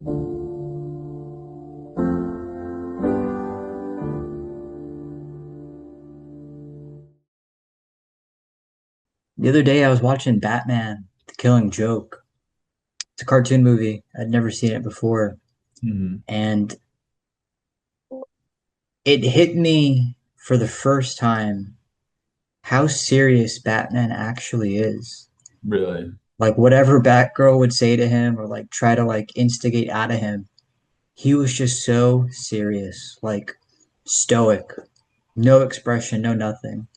The other day I was watching Batman, The Killing Joke. It's a cartoon movie. I'd never seen it before. Hmm. And it hit me for the first time how serious Batman actually is. Really? Like whatever Batgirl would say to him or like try to like instigate out of him, he was just so serious, like stoic, no expression, no nothing.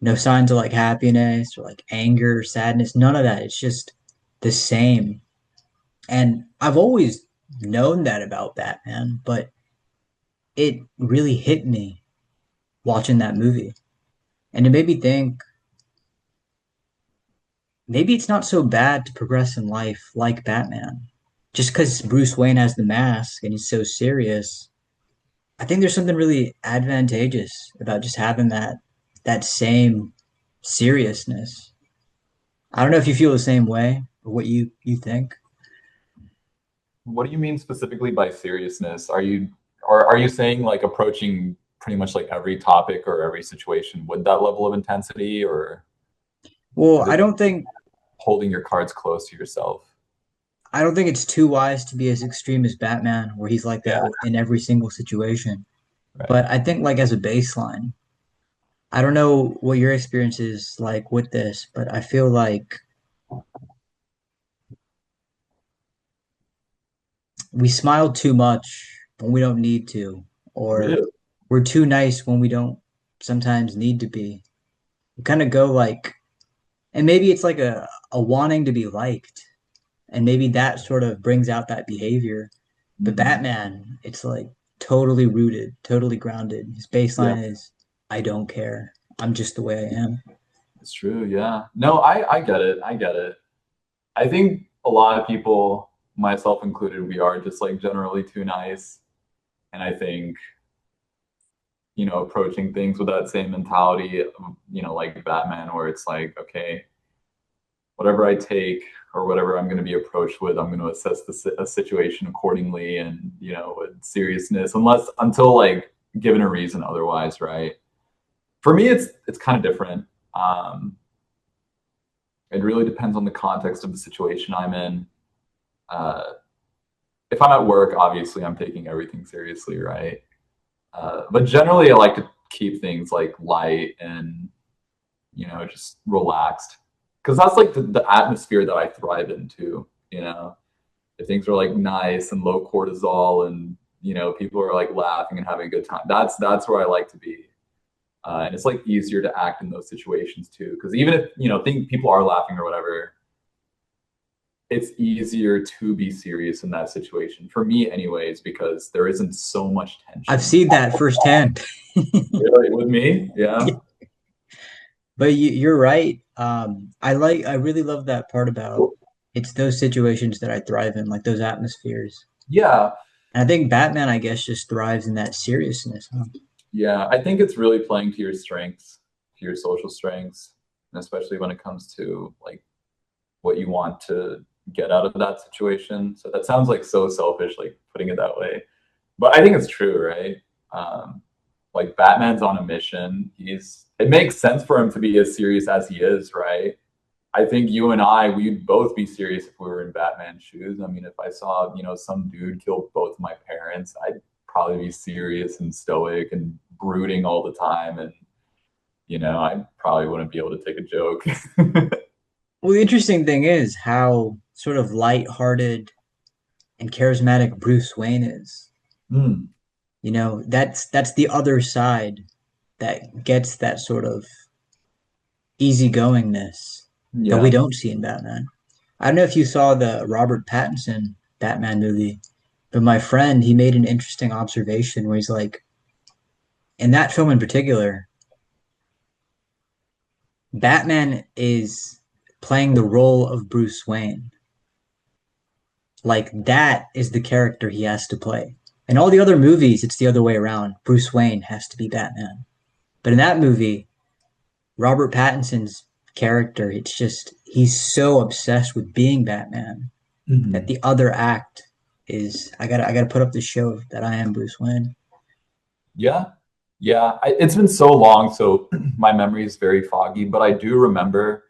No signs of like happiness or like anger, sadness, none of that. It's just the same. And I've always known that about Batman, but it really hit me watching that movie. And it made me think maybe it's not so bad to progress in life like Batman. Just because Bruce Wayne has the mask and he's so serious, I think there's something really advantageous about just having that same seriousness. I don't know if you feel the same way or what you think. What do you mean specifically by seriousness? Are you saying like approaching pretty much like every topic or every situation with that level of intensity, or Well, is it holding your cards close to yourself? I don't think it's too wise to be as extreme as Batman, where he's like that Yeah, in every single situation. right. But I think like as a baseline, I don't know what your experience is like with this, but I feel like we smile too much when we don't need to, or Really? we're too nice when we don't sometimes need to be. We kind of go like, and maybe it's like a wanting to be liked, and maybe that sort of brings out that behavior. But Hmm. Batman, it's like totally rooted, totally grounded. His Yeah, baseline is, I don't care. I'm just the way I am. it's true. Yeah. No, I get it. I get it. I think a lot of people, myself included, we are just like generally too nice. And I think approaching things with that same mentality, like Batman, where it's like, okay, whatever I take or whatever I'm going to be approached with, I'm going to assess a situation accordingly and, with seriousness, until like given a reason otherwise, right? For me, it's kind of different. Um, it really depends on the context of the situation I'm in. Uh, if I'm at work, obviously I'm taking everything seriously, right? But generally, I like to keep things like light and just relaxed. Because that's like the atmosphere that I thrive into, If things are like nice and low cortisol and, people are like laughing and having a good time. That's where I like to be. And it's like easier to act in those situations too. Because even if, think people are laughing or whatever, it's easier to be serious in that situation. For me anyways, because there isn't so much I've tension. seen that firsthand. Really? With me? Yeah. But you're right. I really love that part about it's those situations that I thrive in, like those atmospheres. Yeah. And I think Batman, I guess, just thrives in that seriousness. Huh? Yeah, I think it's really playing to your strengths, to your social strengths, and especially when it comes to like what you want to get out of that situation. So that sounds like so selfish, like putting it that way. But I think it's true, right? Um, like Batman's on a mission. It makes sense for him to be as serious as he is, right? I think you and I, we'd both be serious if we were in Batman's shoes. I mean, if I saw, some dude kill both my parents, I'd probably be serious and stoic and brooding all the time. And, I probably wouldn't be able to take a joke. Well, the interesting thing is how sort of light-hearted and charismatic Bruce Wayne is. Mm, That's the other side that gets that sort of easygoingness that we yeah. don't see in Batman. I don't know if you saw the Robert Pattinson Batman movie, but my friend, he made an interesting observation where he's like, in that film in particular, Batman is playing the role of Bruce Wayne. Like that is the character he has to play. In all the other movies, it's the other way around. Bruce Wayne has to be Batman. But in that movie, Robert Pattinson's character, it's just he's so obsessed with being Batman that Mhm. the other act is I gotta put up the show that I am Bruce Wayne. Yeah, yeah. It's been so long, so my memory is very foggy. But I do remember,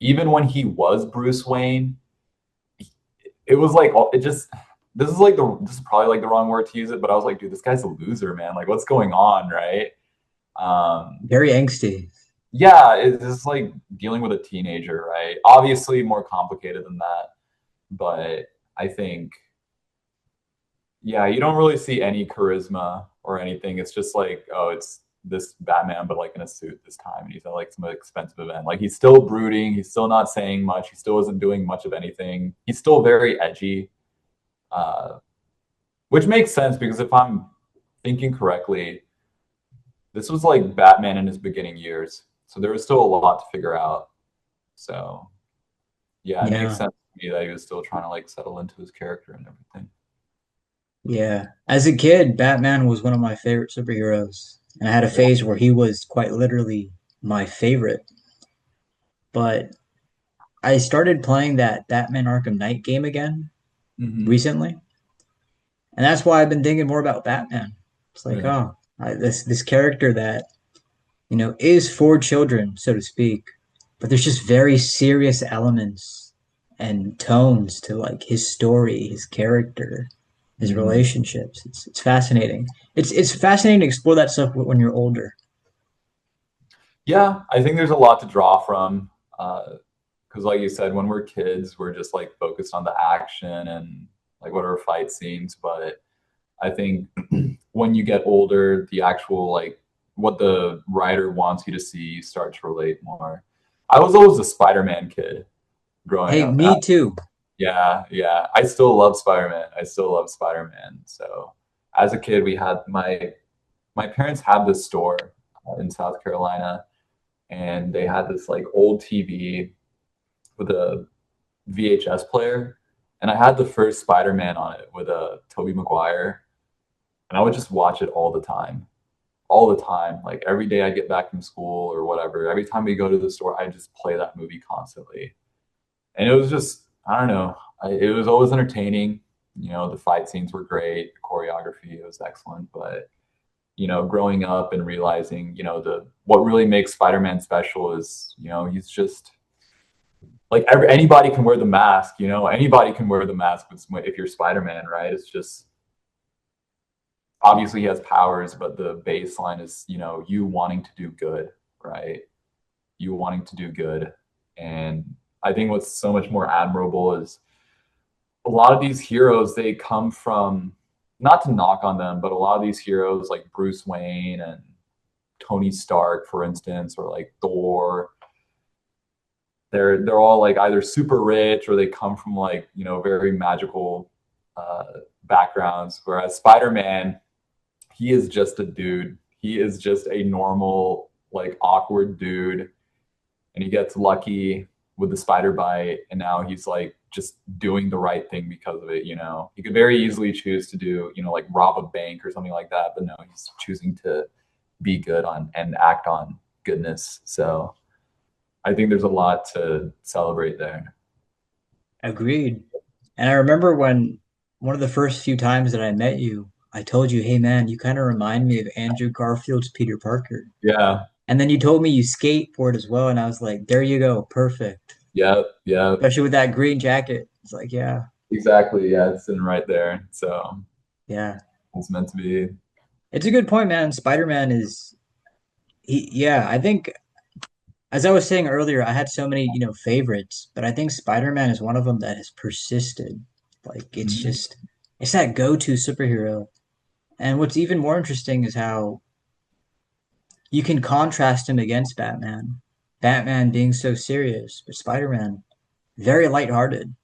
even when he was Bruce Wayne, it was like it just. This is probably like the wrong word to use it, but I was like, dude, this guy's a loser, man. Like, what's going on, right? Um, Very angsty. yeah, it's just like dealing with a teenager, right? Obviously, more complicated than that, but I think, yeah, you don't really see any charisma or anything. It's just like, oh, it's this Batman, but like in a suit this time, and he's at like some expensive event. Like he's still brooding, he's still not saying much, he still isn't doing much of anything. He's still very edgy, uh, which makes sense because if I'm thinking correctly, this was like Batman in his beginning years, so there was still a lot to figure out. So yeah, it makes Yeah, sense to me that he was still trying to like settle into his character and everything. yeah. As a kid, Batman was one of my favorite superheroes, and I had a phase where he was quite literally my favorite. But I started playing that Batman Arkham Knight game again Mm-hmm. recently, and that's why I've been thinking more about Batman. It's like, Yeah. oh, this character that is for children, so to speak, but there's just very serious elements and tones to like his story, his character, his Mm-hmm. relationships. It's fascinating. It's fascinating to explore that stuff when you're older. Yeah, I think there's a lot to draw from. Because, like you said, when we're kids, we're just like focused on the action and like whatever fight scenes. But I think when you get older, the actual like what the writer wants you to see, you start to relate more. I was always a Spider-Man kid growing Hey, up. me too. Yeah, yeah. I still love Spider-Man. I still love Spider-Man. So as a kid, we had my parents had this store in South Carolina, and they had this like old TV with a VHS player, and I had the first Spider-Man on it with a Tobey Maguire, and I would just watch it all the time. Like every day I get back from school or whatever, every time we go to the store, I just play that movie constantly, and it was just I don't know, it was always entertaining. The fight scenes were great, the choreography it was excellent, but growing up and realizing, the what really makes Spider-Man special is, he's just like anybody can wear the mask, anybody can wear the mask if you're Spider-Man, right? It's just obviously he has powers, but the baseline is, you wanting to do good, right? You wanting to do good. And I think what's so much more admirable is a lot of these heroes, they come from, not to knock on them, but a lot of these heroes like Bruce Wayne and Tony Stark, for instance, or like Thor, they're all like either super rich or they come from like very magical uh, backgrounds. Whereas Spider-Man, he is just a dude. He is just a normal like awkward dude, and he gets lucky with the spider bite, and now he's like just doing the right thing because of it. He could very easily choose to do like rob a bank or something like that, but no, he's choosing to be good on and act on goodness. So I think there's a lot to celebrate there. Agreed. And I remember when one of the first few times that I met you, I told you, "Hey man, you kind of remind me of Andrew Garfield's Peter Parker." Yeah. And then you told me you skateboard as well, and I was like, "There you go, perfect." Yeah. Yeah. Especially with that green jacket. It's like, yeah, Exactly. Yeah. It's sitting right there. So yeah. it's meant to be. It's a good point, man. Spider-Man is yeah, I think as I was saying earlier, I had so many, favorites, but I think Spider-Man is one of them that has persisted. Like Mhm. it's that go-to superhero. And what's even more interesting is how you can contrast him against Batman. Batman being so serious, but Spider-Man very lighthearted,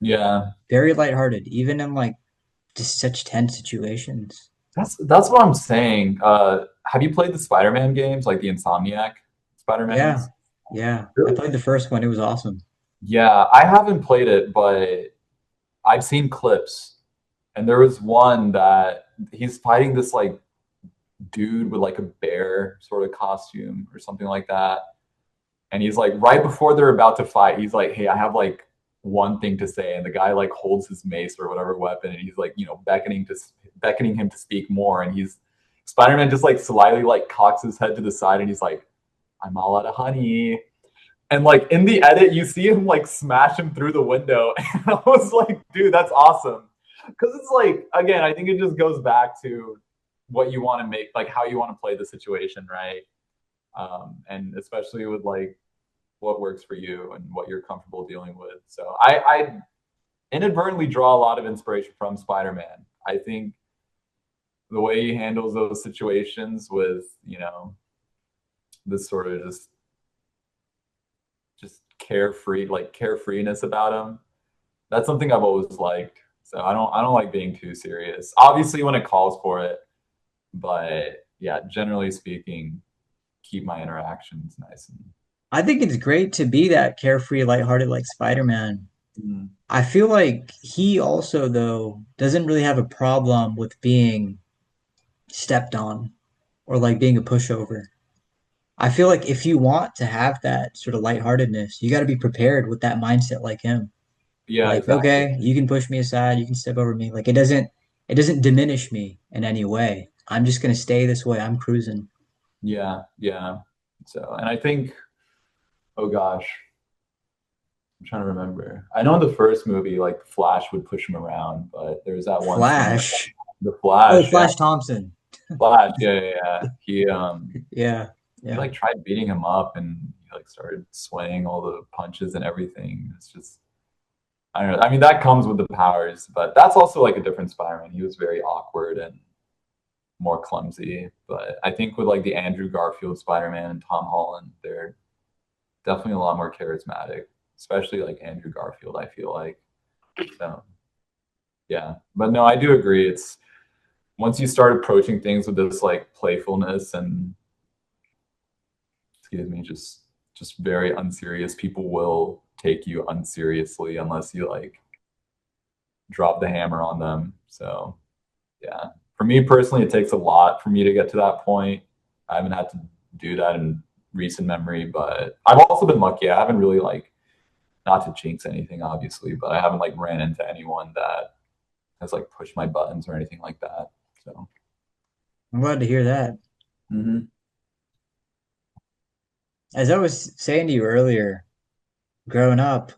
Yeah. very lighthearted, even in like just such tense situations. That's what I'm saying. Have you played the Spider-Man games, like the Insomniac Yeah, Spider-Mans? yeah. I Really? played the first one. It was awesome. Yeah, I haven't played it, but I've seen clips. And there was one that he's fighting this like dude with like a bear sort of costume or something like that. And he's like, right before they're about to fight, he's like, "Hey, I have like one thing to say, and the guy like holds his mace or whatever weapon, and he's like, beckoning him to speak more, and he's Spider-Man just like slyly like cocks his head to the side, and he's like, "I'm all out of honey." And like in the edit, you see him like smash him through the window. And I was like, dude, that's awesome. Because it's like, again, I think it just goes back to what you want to make, like how you want to play the situation, right? And especially with like what works for you and what you're comfortable dealing with. So I inadvertently draw a lot of inspiration from Spider-Man. I think the way he handles those situations with, this sort of just carefree, like carefreeness about him. That's something I've always liked. So I don't like being too serious. Obviously when it calls for it, but yeah, generally speaking, keep my interactions nice and I think it's great to be that carefree, lighthearted like Spider-Man. mm, I feel like he also, though, doesn't really have a problem with being stepped on or like being a pushover. I feel like if you want to have that sort of lightheartedness, you got to be prepared with that mindset like him. yeah, Like, exactly. okay, you can push me aside, you can step over me. Like it doesn't diminish me in any way. I'm just gonna stay this way. I'm cruising. Yeah, yeah. So, and I think, oh gosh, I'm trying to remember. I know in the first movie, like Flash would push him around, but there's that one scene where Flash. the Oh, Flash, yeah, Flash Thompson. Flash, yeah, yeah, yeah. Yeah, He yeah. like tried beating him up, and he like started swaying all the punches and everything. It's just, I don't know. I mean, that comes with the powers, but that's also like a different Spider-Man. He was very awkward and more clumsy. But I think with like the Andrew Garfield Spider-Man and Tom Holland, they're definitely a lot more charismatic, especially like Andrew Garfield, I feel like. So yeah. But no, I do agree. It's once you start approaching things with this like playfulness and excuse me, just very unserious, people will take you unseriously unless you like drop the hammer on them. So yeah. For me personally, it takes a lot for me to get to that point. I haven't had to do that in recent memory, but I've also been lucky. I haven't really like, not to jinx anything, obviously, but I haven't like ran into anyone that has like pushed my buttons or anything like that. So, I'm glad to hear that. hmm As I was saying to you earlier, growing up,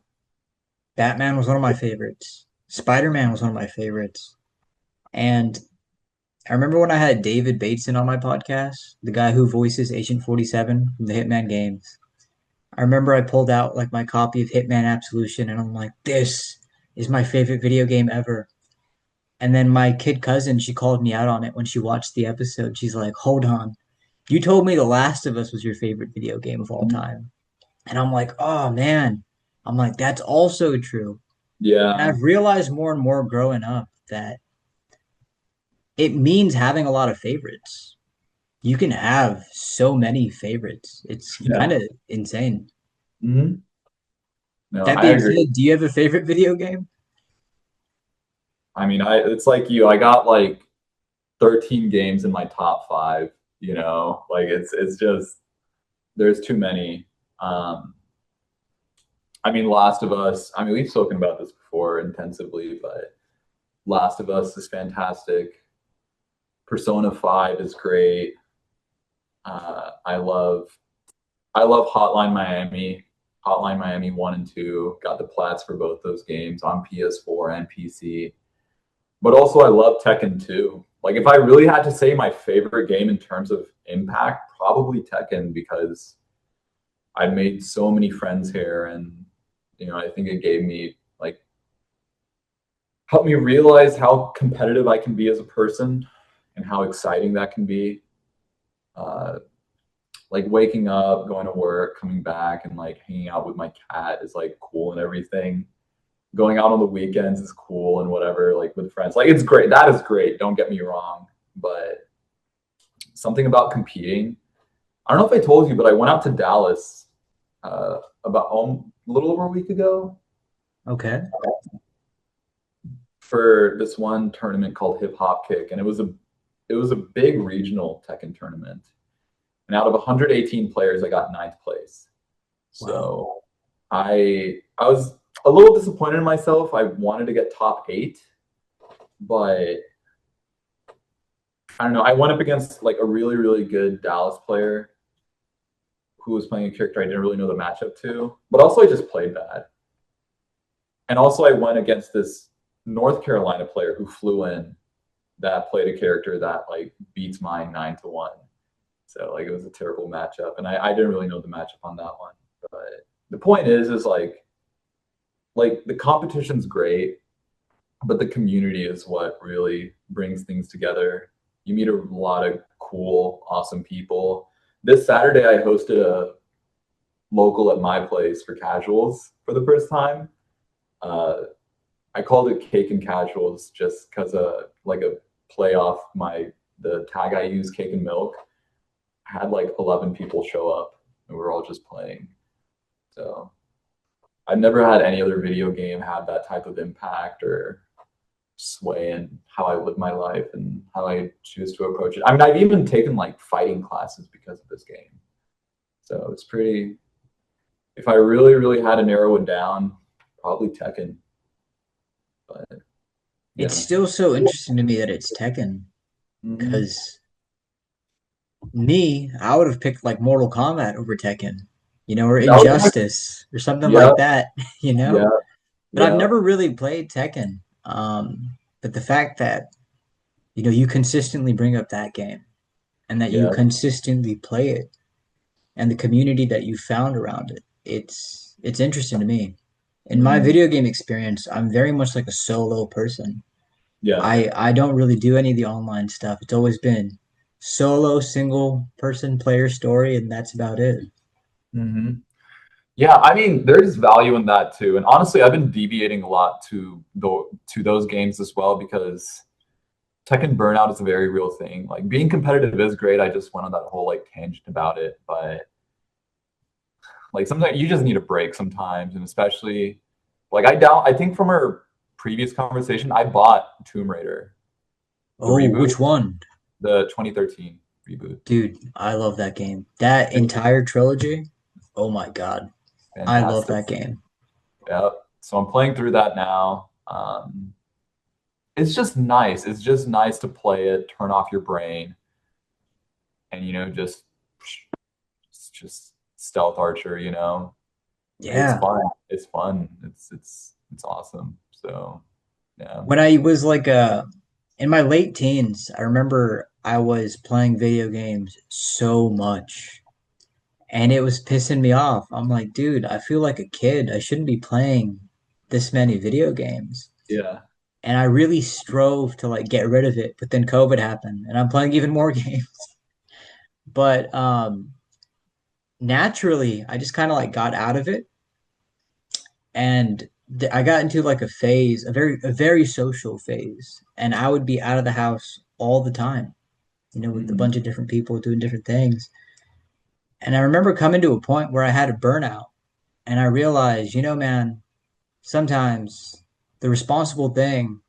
Batman was one of my favorites. Spider-Man was one of my favorites. And I remember when I had David Bateson on my podcast, the guy who voices Agent 47 from the Hitman games. I remember I pulled out like my copy of Hitman Absolution and I'm like, this is my favorite video game ever. And then my kid cousin, she called me out on it when she watched the episode. She's like, hold on. You told me The Last of Us was your favorite video game of all time. And I'm like, oh man. I'm like, that's also true. And yeah, I've realized more and more growing up that it means having a lot of favorites. You can have so many favorites. It's kind yeah. of insane. hmm No, That I being agree. said, do you have a favorite video game? I mean, it's like you. I got like 13 games in my top five. Like it's just there's too many. Um, I mean, Last of Us. I mean, we've spoken about this before intensively, but Last of Us is fantastic. Persona 5 is great. I love Hotline Miami. Hotline Miami 1 and 2. Got the plats for both those games on PS4 and PC. But also I love Tekken 2. Like if I really had to say my favorite game in terms of impact, probably Tekken because I made so many friends here and I think it gave me like helped me realize how competitive I can be as a person and how exciting that can be. Uh, like waking up, going to work, coming back, and like hanging out with my cat is like cool and everything. Going out on the weekends is cool and whatever, like with friends. Like it's great. That is great. Don't get me wrong. But something about competing. I don't know if I told you, but I went out to Dallas about a little over a week ago Okay. for this one tournament called Hip Hop Kick, and it was a big regional Tekken tournament. And out of 118 players, I got ninth place. Wow. So I was a little disappointed in myself. I wanted to get top 8, but I don't know. I went up against like a really, really good Dallas player who was playing a character I didn't really know the matchup to, but also I just played bad. And also I went against this North Carolina player who flew in that played a character that like beats mine 9-1. So like it was a terrible matchup, and I didn't really know the matchup on that one. But the point is like the competition's great, but the community is what really brings things together. You meet a lot of cool, awesome people. This Saturday, I hosted a local at my place for casuals for the first time. Uh, I called it Cake and Casuals just because like a play off the tag I use, Cake and Milk. I had like 11 people show up, and we were all just playing. So I've never had any other video game have that type of impact or sway in how I live my life and how I choose to approach it. I mean, I've even taken like fighting classes because of this game. So it's pretty. If I really, really had to narrow it down, probably Tekken. But It's yeah. still so interesting to me that it's Tekken Mm-hmm. because me, I would have picked like Mortal Kombat over Tekken, or That was, Injustice or something yeah, like that, you know? yeah, But I've yeah, never really played Tekken. But the fact that, you consistently bring up that game and that you yeah. consistently play it and the community that you found around it, it's interesting to me. In my Mm-hmm. video game experience, I'm very much like a solo person. Yeah. I don't really do any of the online stuff. It's always been solo, single person player story, and that's about it. Mm-hmm. Yeah, I mean, there's value in that too. And honestly, I've been deviating a lot to those games as well because Tekken burnout is a very real thing. Like being competitive is great. I just went on that whole like tangent about it, but like sometimes you just need a break sometimes, and especially like I think from our previous conversation, I bought Tomb Raider, the Oh, reboot, which one? the 2013 reboot. Dude, I love that game. That It's entire trilogy. Oh my God. I love fantastic. that game. Yeah. So I'm playing through that now. It's just nice. It's just nice to play it, turn off your brain, and just stealth archer. It's Yeah. fun. It's fun. It's awesome. So yeah. When I was like in my late teens, I remember I was playing video games so much and it was pissing me off. I'm like, dude, I feel like a kid. I shouldn't be playing this many video games. Yeah. And I really strove to like get rid of it, but then COVID happened and I'm playing even more games. But naturally, I just kind of like got out of it and I got into like a phase, a very social phase, and I would be out of the house all the time, with a Mhm. bunch of different people doing different things. And I remember coming to a point where I had a burnout, and I realized, man, sometimes the responsible thing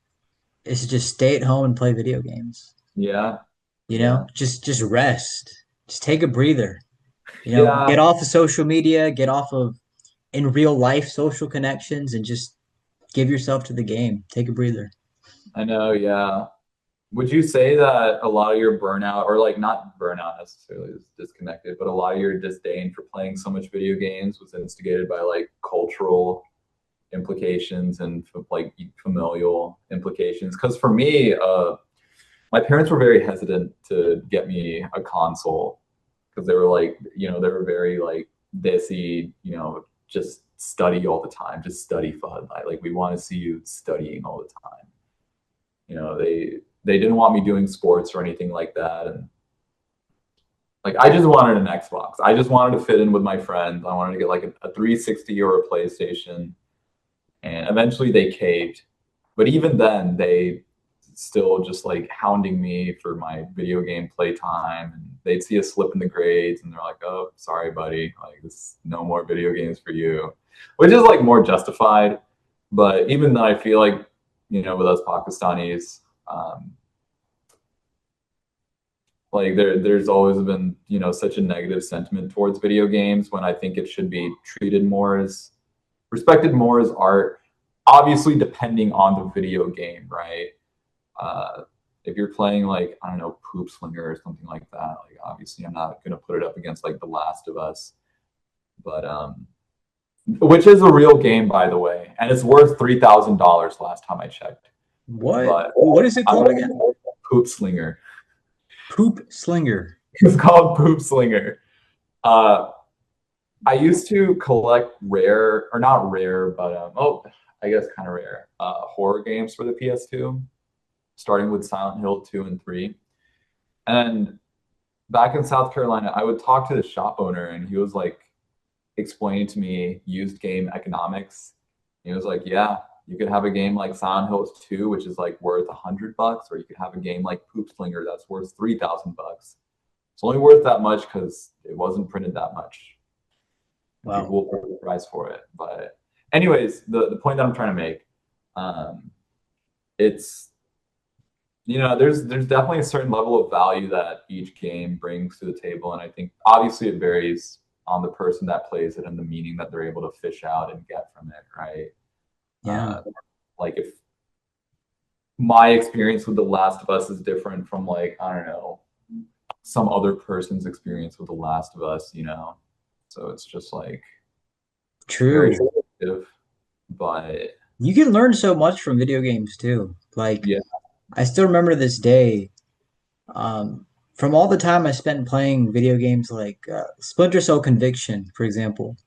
is to just stay at home and play video games. Yeah. Yeah. Just rest, just take a breather. Yeah. Get off of social media, get off of in real life social connections, and just give yourself to the game. Take a breather. I know. Yeah. Would you say that a lot of your burnout, or like not burnout necessarily, is disconnected, but a lot of your disdain for playing so much video games was instigated by like cultural implications and like familial implications? Because for me, my parents were very hesitant to get me a console because they were like, they were very like dissy, just study all the time, just study fun. Like we want to see you studying all the time. They didn't want me doing sports or anything like that, and like I just wanted an Xbox. I just wanted to fit in with my friends. I wanted to get like a 360 or a PlayStation, and eventually they caved. But even then, they still just like hounding me for my video game playtime, and they'd see a slip in the grades, and they're like, "Oh, sorry, buddy, like this, no more video games for you," which is like more justified. But even though I feel like with us Pakistanis, like there's always been such a negative sentiment towards video games when I think it should be treated more as respected more as art. Obviously, depending on the video game, right? Uh, if you're playing like I don't know, Poop Slinger or something like that, like obviously I'm not gonna put it up against like The Last of Us, but which is a real game by the way, and it's worth $3,000 last time I checked. What? But What is it I called like again? Poop Slinger. Poop Slinger. It's called Poop Slinger. Uh, I used to collect rare, or not rare, but I guess kind of rare horror games for the PS2, starting with Silent Hill 2 and 3. And back in South Carolina, I would talk to the shop owner, and he was like explaining to me used game economics. He was like, "Yeah, you could have a game like Silent Hill 2, which is like worth $100, or you could have a game like Poop Slinger that's worth $3,000. It's only worth that much because it wasn't printed that much, and people Wow. will pay the price for it." But anyways, the point that I'm trying to make, um, it's there's definitely a certain level of value that each game brings to the table, and I think obviously it varies on the person that plays it and the meaning that they're able to fish out and get from it, right? Yeah. Uh, like if my experience with The Last of Us is different from like I don't know some other person's experience with The Last of Us. So it's just like very True. subjective, but You can learn so much from video games too. Like yeah, I still remember this day, from all the time I spent playing video games like Splinter Cell Conviction, for example.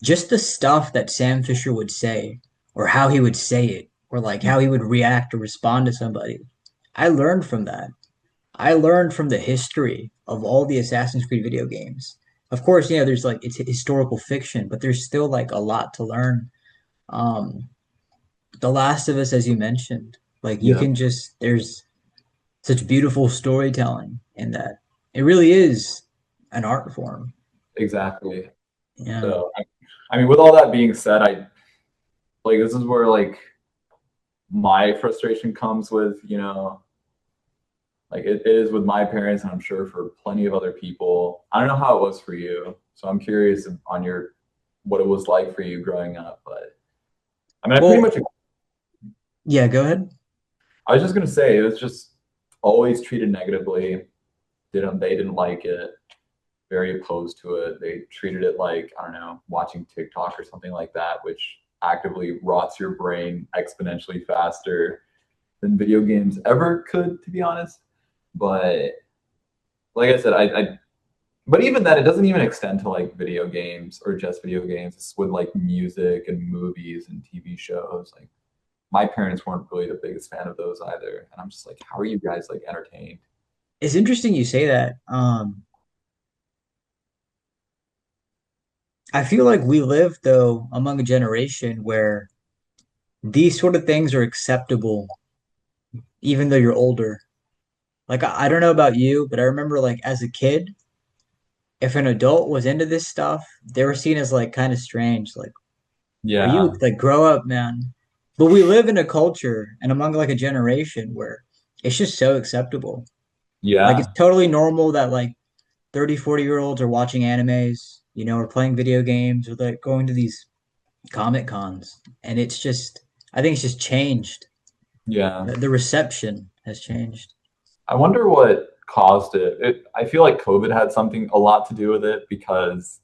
Just the stuff that Sam Fisher would say, or how he would say it, or like how he would react or respond to somebody. I learned from that. I learned from the history of all the Assassin's Creed video games. Of course, there's like it's historical fiction, but there's still like a lot to learn. Um, The Last of Us, as you mentioned, like you yeah, can just there's such beautiful storytelling in that. It really is an art form. exactly. Yeah. So I mean, with all that being said, I like this is where like my frustration comes with like it is with my parents, and I'm sure for plenty of other people. I don't know how it was for you, so I'm curious on your what it was like for you growing up. But I mean, I pretty Well, much yeah, go ahead. I was just gonna say it was just always treated negatively. They didn't like it, very opposed to it. They treated it like, I don't know, watching TikTok or something like that, which actively rots your brain exponentially faster than video games ever could, to be honest. But like I said, but even that, it doesn't even extend to like video games or just video games. It's with like music and movies and TV shows. Like my parents weren't really the biggest fan of those either. And I'm just like, how are you guys like entertained? It's interesting you say that. I feel like we live though among a generation where these sort of things are acceptable even though you're older. Like I don't know about you, but I remember like as a kid, if an adult was into this stuff, they were seen as like kind of strange. Like, are you Yeah. like grow up, man? But we live in a culture and among like a generation where it's just so acceptable. Like it's Yeah. totally normal that like 30, 40 year olds are watching animes, or playing video games or like going to these Comic Cons. And it's just I think it's just changed. Yeah. The reception has changed. I wonder what caused it. I feel like COVID had something a lot to do with it because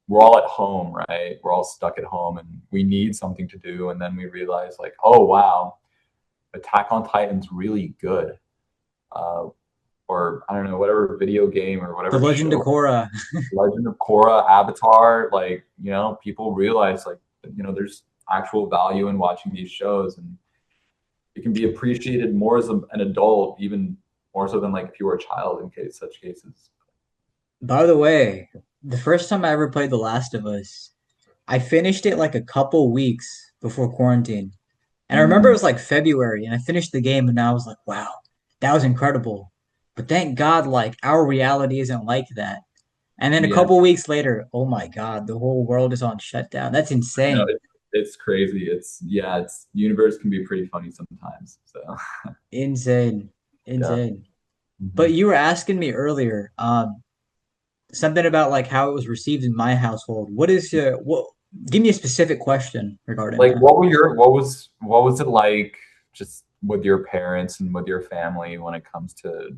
we're all at home, right? We're all stuck at home and we need something to do. And then we realize, like, oh, wow, Attack on Titan's really good. Uh, or I don't know, whatever video game or The whatever Legend of show, Korra. Legend of Korra, Avatar, like, people realize, like, there's actual value in watching these shows. And it can be appreciated more as an adult, even more so than like if you were a child in such cases. By the way, the first time I ever played The Last of Us, I finished it like a couple weeks before quarantine. And I remember it Mm, was like February and I finished the game and I was like, wow, that was incredible. But thank God, like our reality isn't like that. And then a yeah, couple weeks later, oh my God, the whole world is on shutdown. That's no, insane. it's crazy. It's universe can be pretty funny sometimes. So Insane. yeah. Insane. But Mhm. you were asking me earlier, something about like how it was received in my household. Give me a specific question regarding Like, that. what was it like just with your parents and with your family when it comes to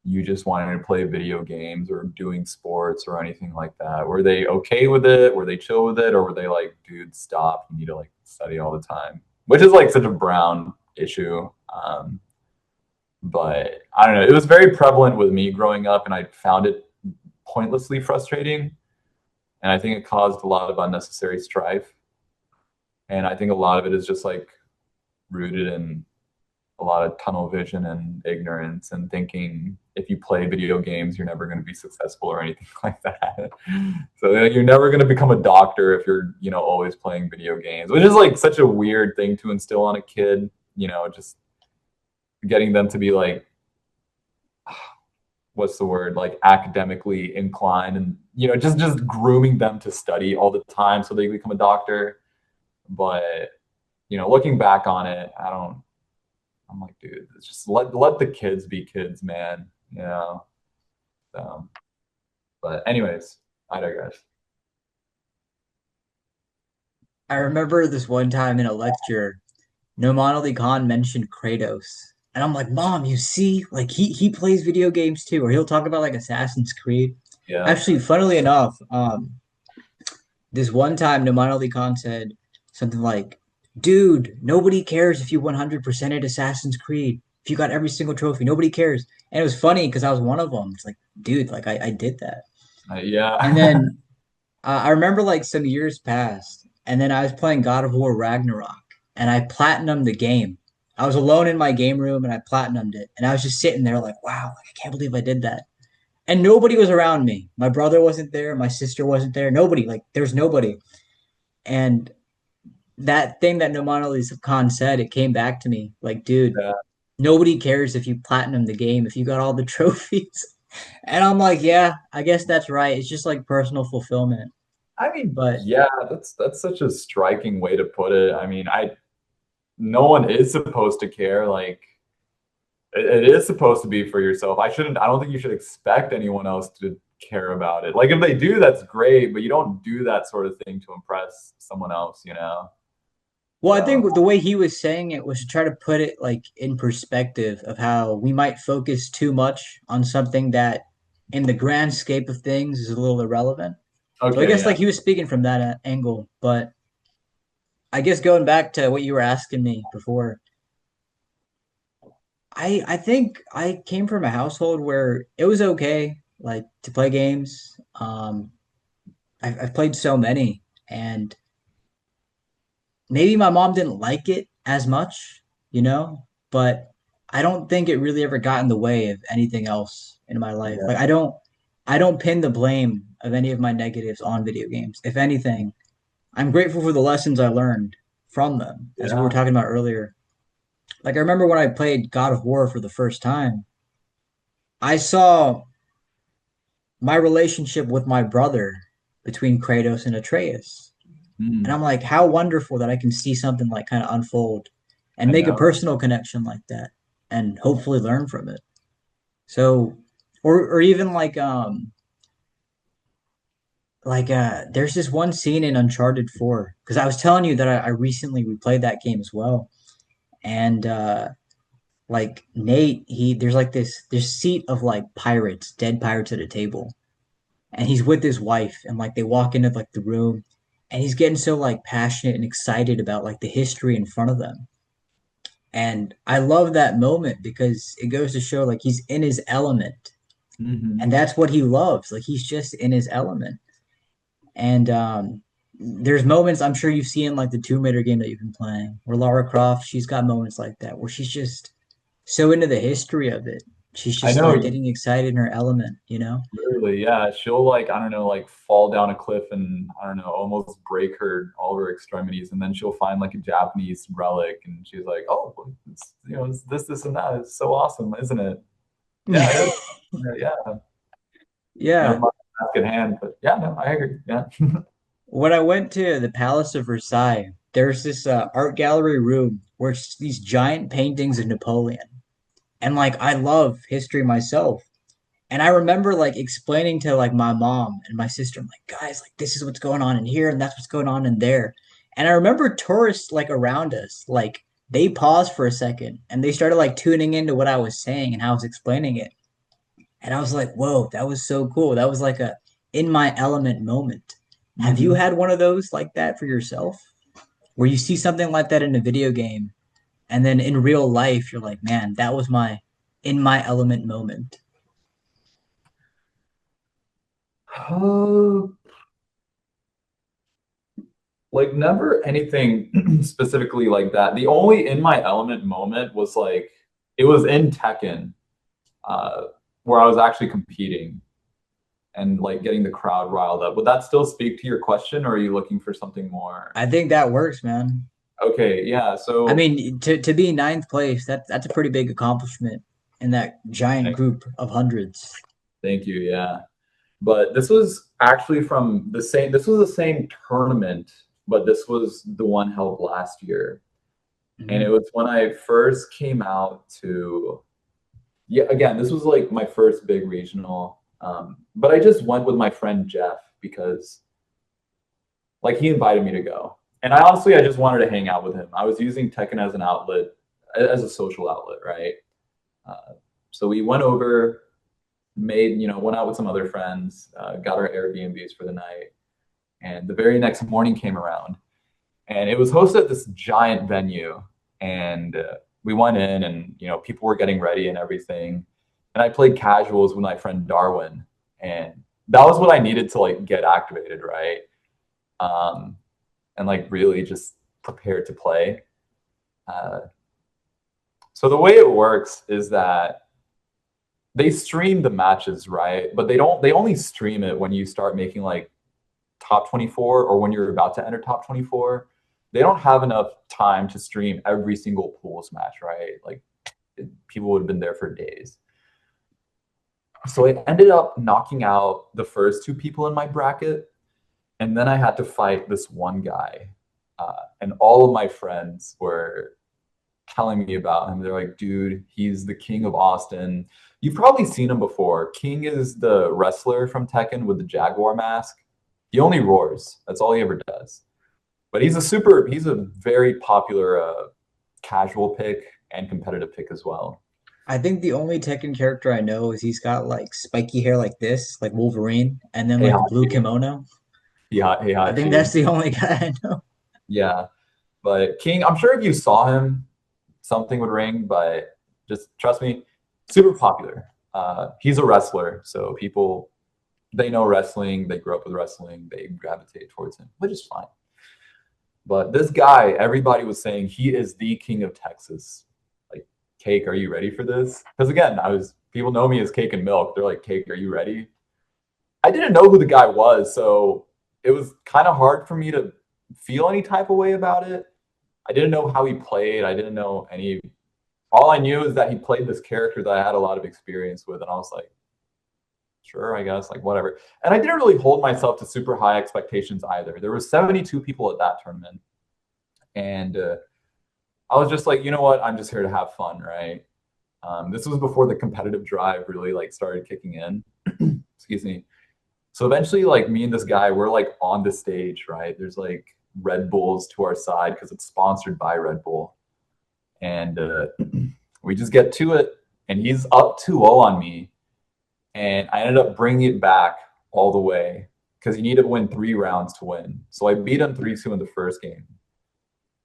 you just wanting to play video games or doing sports or anything like that? Were they okay with it? Were they chill with it? Or were they like, dude, stop, you need to like study all the time? Which is like such a brown issue. But I don't know. It was very prevalent with me growing up, and I found it pointlessly frustrating. And I think it caused a lot of unnecessary strife. And I think a lot of it is just like rooted in a lot of tunnel vision and ignorance and thinking if you play video games, you're never going to be successful or anything like that. So you're never going to become a doctor if you're, always playing video games, which is like such a weird thing to instill on a kid, just getting them to be like, what's the word, like academically inclined and, just grooming them to study all the time so they become a doctor. But, looking back on it, I'm like, dude, it's just let the kids be kids, man. So, but anyways, I digress. I remember this one time in a lecture, Nomonali Khan mentioned Kratos. And I'm like, Mom, you see, like he plays video games too, or he'll talk about like Assassin's Creed. Yeah. Actually, funnily enough, this one time Nomonali Khan said something like, dude, nobody cares if you 100%ed Assassin's Creed. If you got every single trophy, nobody cares. And it was funny because I was one of them. It's like, dude, like I did that. And Yeah. then I remember like some years passed, and then I was playing God of War Ragnarok, and I platinumed the game. I was alone in my game room, and I platinumed it, and I was just sitting there like, wow, like, I can't believe I did that. And nobody was around me. My brother wasn't there. My sister wasn't there. Nobody. Like there was nobody. And that thing that Nomanali Khan said, it came back to me. Like, dude, Yeah. nobody cares if you platinum the game if you got all the trophies. And I'm like, yeah, I guess that's right. It's just like personal fulfillment. I mean, But yeah, that's such a striking way to put it. I mean, no one is supposed to care. Like it is supposed to be for yourself. I don't think you should expect anyone else to care about it. Like if they do, that's great, but you don't do that sort of thing to impress someone else. well, I So think the way he was saying it was to try to put it like in perspective of how we might focus too much on something that in the grand scape of things is a little irrelevant. So I okay, guess yeah. like he was speaking from that angle, but I guess going back to what you were asking me before, I think I came from a household where it was okay like to play games. I've played so many, and maybe my mom didn't like it as much, but I don't think it really ever got in the way of anything else in my life. Yeah. Like I don't pin the blame of any of my negatives on video games. If anything, I'm grateful for the lessons I learned from them, as we were Yeah. talking about earlier. Like I remember when I played God of War for the first time, I saw my relationship with my brother between Kratos and Atreus. And Mm, I'm like, how wonderful that I can see something like kind of unfold and I make a know. personal connection like that and hopefully learn from it. So or even there's this one scene in Uncharted 4 because I was telling you that I recently replayed that game as well. And like Nate, he there's like this seat of like pirates, dead pirates at a table. And he's with his wife and like they walk into like the room and he's getting so like passionate and excited about like the history in front of them. And I love that moment because it goes to show like he's in his element and Hmm. that's what he loves. Like he's just in his element. And there's moments I'm sure you've seen like the Tomb Raider game that you've been playing where Lara Croft, she's got moments like that where she's just so into the history of it. She's I just know. like getting excited in her element. Literally, yeah. She'll like, I don't know, like fall down a cliff and I don't know, almost break all of her extremities, and then she'll find like a Japanese relic, and she's like, "Oh, it's this, and that. It's so awesome, isn't it?" Yeah, it is. Yeah. Yeah. My task at hand, but yeah, no, I agree. Yeah. When I went to the Palace of Versailles, there's this art gallery room where it's these giant paintings of Napoleon. And like I love history myself. And I remember like explaining to like my mom and my sister, I'm like, guys, like this is what's going on in here and that's what's going on in there. And I remember tourists like around us, like they paused for a second and they started like tuning into what I was saying and how I was explaining it. And I was like, whoa, that was so cool. That was like a in my element moment. Have you Hmm. had one of those like that for yourself? Where you see something like that in a video game and then in real life you're like, man, that was my in my element moment. Uh, like never anything specifically like that. The only in my element moment was like it was in Tekken, uh, where I was actually competing and like getting the crowd riled up. Would that still speak to your question, or are you looking for something more? I think that works, man. Okay, yeah. I So mean, to be ninth place, that's a pretty big accomplishment in that giant group of hundreds. thank you. Yeah. But this was actually from the same, this was the same tournament, but this was the one held last year. And it Mhm. was when I first came out to, yeah, again, this was like my first big regional. But I just went with my friend Jeff because like he invited me to go. And I honestly, I just wanted to hang out with him. I was using Tekken as an outlet, as a social outlet, right? Uh, so we went over, made, went out with some other friends, got our Airbnbs for the night. And the very next morning came around, and it was hosted at this giant venue. And we went in, and people were getting ready and everything. And I played casuals with my friend Darwin, and that was what I needed to like get activated, right? Um, and like really just prepared to play. Uh, so the way it works is that they stream the matches, right? But they don't. They only stream it when you start making like top 24 or when you're about to enter top 24. They don't have enough time to stream every single pools match, right? Like people would have been there for days. So I ended up knocking out the first two people in my bracket, and then I had to fight this one guy. And all of my friends were telling me about him. They're like, dude, he's the king of Austin. You've probably seen him before. King is the wrestler from Tekken with the Jaguar mask. He only roars. That's all he ever does. But he's a very popular casual pick and competitive pick as well. I think the only Tekken character I know is he's got like spiky hair like this, like Wolverine, and then like a blue Heihachi. kimono. I think Heihachi. that's the only guy I know. Yeah. But King, I'm sure if you saw him, something would ring, but just trust me, super popular. He's a wrestler, so people they know wrestling, they grew up with wrestling, they gravitate towards him, which is fine. But this guy, everybody was saying he is the king of Texas. Like, Cake, are you ready for this? Because again, I was people know me as Cake and Milk. They're like, Cake, are you ready? I didn't know who the guy was, so it was kind of hard for me to feel any type of way about it. I didn't know how he played. I didn't know any. All I knew is that he played this character that I had a lot of experience with, and I was like, sure, I guess, like whatever. And I didn't really hold myself to super high expectations either. There were 72 people at that tournament, and I was just like, you know what? I'm just here to have fun, right? This was before the competitive drive really like started kicking in. Excuse me. So eventually, like me and this guy, we're like on the stage, right? There's like Red Bulls to our side because it's sponsored by Red Bull, and we just get to it, and he's up 2-0 on me, and I ended up bringing it back all the way because you need to win 3 rounds to win. So I beat him 3-2 in the first game,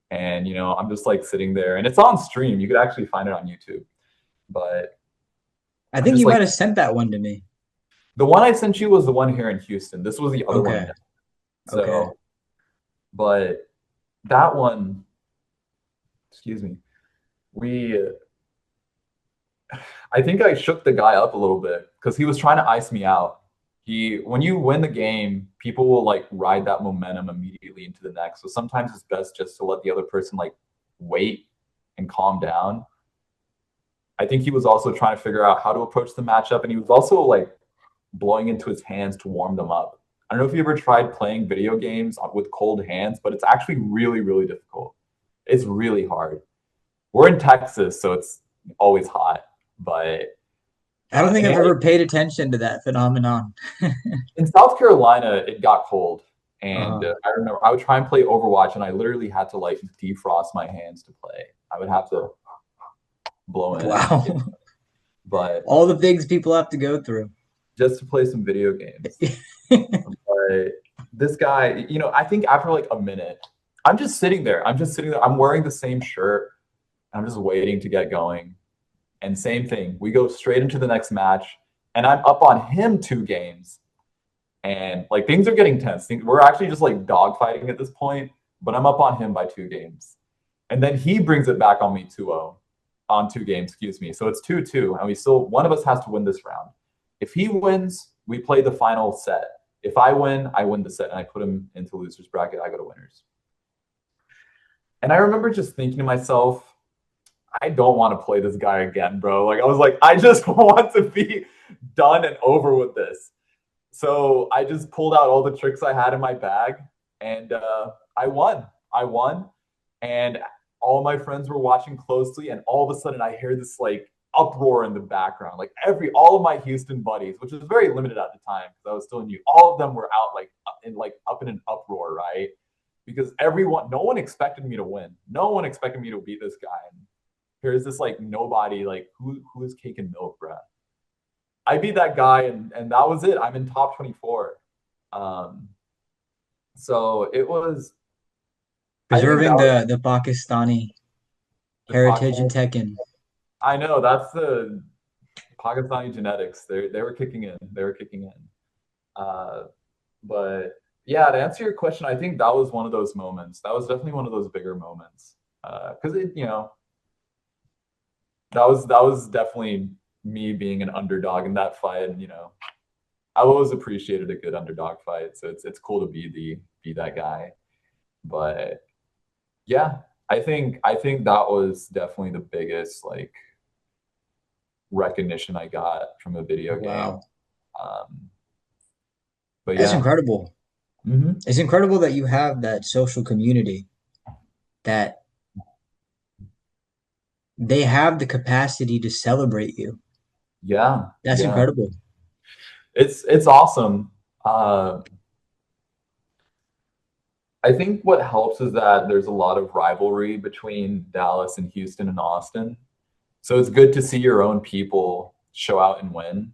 and I'm just like sitting there, and it's on stream. You could actually find it on YouTube, but I I'm think just you like might have sent that one to me. the one I sent you was the one here in Houston. This was the other one. Okay. Okay. So, but that one, excuse me, we I think I shook the guy up a little bit because he was trying to ice me out. When you win the game, people will like ride that momentum immediately into the next. So sometimes it's best just to let the other person like wait and calm down. I think he was also trying to figure out how to approach the matchup, and he was also like blowing into his hands to warm them up. I don't know if you ever tried playing video games with cold hands, but it's actually really, really difficult. It's really hard. We're in Texas, so it's always hot, but I don't think And I've ever paid attention to that phenomenon. in South Carolina, it got cold, and Uh, I remember I would try and play Overwatch, and I literally had to like defrost my hands to play. I would have to blow in and wow. get, but All the things people have to go through. just to play some video games. But this guy, I think after like a minute, I'm just sitting there. I'm just sitting there. I'm wearing the same shirt. I'm just waiting to get going. And same thing, we go straight into the next match, and I'm up on him 2 games, and like things are getting tense. We're actually just like dogfighting at this point, but I'm up on him by 2 games, and then he brings it back on me 2-0 on 2 games, excuse me. So it's 2-2, and we still one of us has to win this round. If he wins, we play the final set. If I win the set, and I put him into losers bracket. I go to winners. And I remember just thinking to myself, I don't want to play this guy again, bro. Like I was like, I just want to be done and over with this. So I just pulled out all the tricks I had in my bag, and I won. I won, and all my friends were watching closely, and all of a sudden I hear this like uproar in the background. Like all of my Houston buddies, which was very limited at the time because I was still new, all of them were out up in an uproar, right? Because no one expected me to win. No one expected me to beat this guy. And here's this like nobody, like who is cake and milk, bruh. I beat that guy, and that was it. I'm in top 24. Um, so it was. I think that Preserving was the Pakistani the heritage in Pakistan. Tekken. I know that's the Pakistani genetics. They were kicking in. They were kicking in. Uh, but yeah, to answer your question, I think that was one of those moments. That was definitely one of those bigger moments. Because that was definitely me being an underdog in that fight, and I've always appreciated a good underdog fight, so it's cool to be that guy. But yeah, I think that was definitely the biggest like recognition I got from a video game. Wow. Um, but That's yeah, incredible. hmm It's incredible that you have that social community that they have the capacity to celebrate you. yeah, That's yeah, incredible. it's awesome. Uh, I think what helps is that there's a lot of rivalry between Dallas and Houston and Austin. So it's good to see your own people show out and win.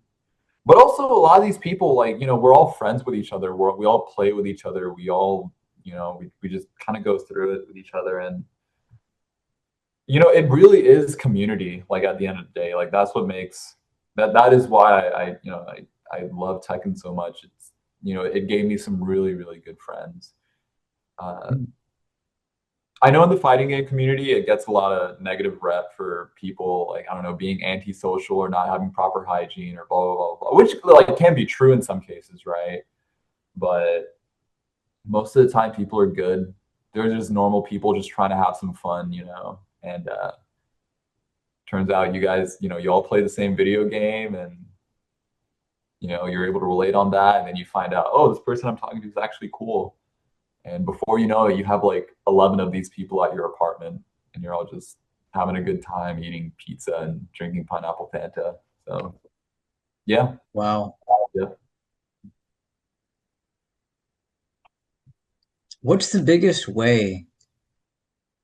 But also a lot of these people, like, we're all friends with each other. We all play with each other. We all, we just kind of go through it with each other. And, it really is community, like at the end of the day. Like that's what makes that is why I love Tekken so much. It gave me some really, really good friends. Uh, I know in the fighting game community, it gets a lot of negative rep for people like, I don't know, being antisocial or not having proper hygiene or blah, blah, blah, blah, which like can be true in some cases, right? But most of the time, people are good. They're just normal people just trying to have some fun. And turns out you guys, you all play the same video game, and you're able to relate on that. And then you find out, oh, this person I'm talking to is actually cool. And before you know it, you have like 11 of these people at your apartment, and you're all just having a good time eating pizza and drinking pineapple Fanta. So, yeah. Wow. Yeah. What's the biggest way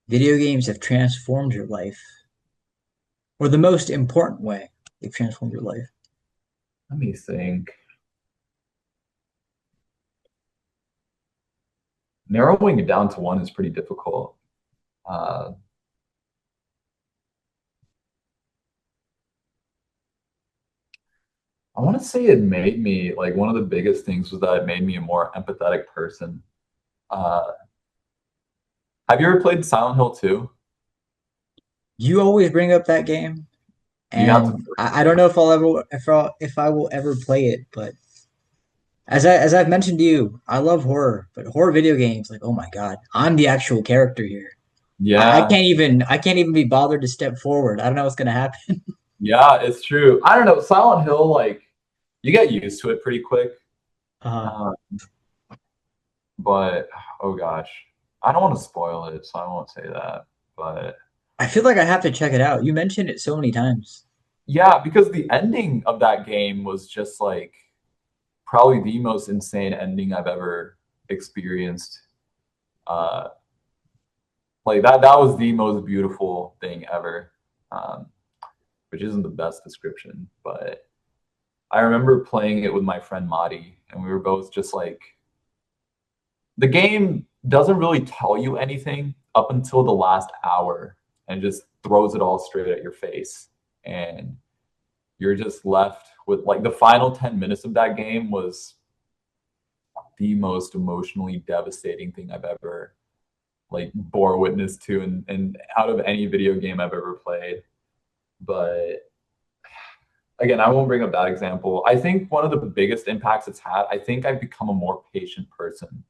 video games have transformed your life? Or the most important way they've transformed your life? Let me think. Narrowing it down to one is pretty difficult. Uh, I want to say it made me like one of the biggest things was that it made me a more empathetic person. Uh, have you ever played Silent Hill 2? You always bring up that game, You have to and I don't know if I will ever play it, but as I've mentioned to you, I love horror, but horror video games, like, oh my God, I'm the actual character here. Yeah, I can't even be bothered to step forward. I don't know what's gonna happen. yeah, it's true. I don't know. Silent Hill, like, you get used to it pretty quick. Uh, Uh, but oh gosh, I don't want to spoil it, so I won't say that. But I feel like I have to check it out. You mentioned it so many times. yeah, because the ending of that game was just like probably the most insane ending I've ever experienced. Uh, like that was the most beautiful thing ever, um, which isn't the best description, but I remember playing it with my friend Madi, and we were both just like, the game doesn't really tell you anything up until the last hour and just throws it all straight at your face. And you're just left with like the final 10 minutes of that game was the most emotionally devastating thing I've ever like bore witness to and out of any video game I've ever played. But again, I won't bring up that example. I think one of the biggest impacts it's had, I think I've become a more patient person.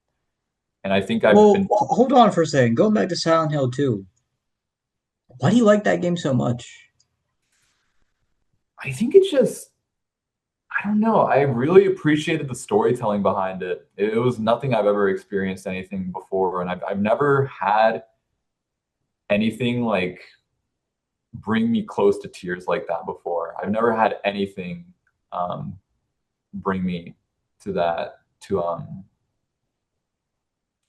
And I think I've Well, been, hold on for a second. Going back to Silent Hill 2, why do you like that game so much? I think it's just, I don't know. I really appreciated the storytelling behind it. It was nothing I've ever experienced anything before. And I've never had anything like bring me close to tears like that before. I've never had anything um, bring me to that, to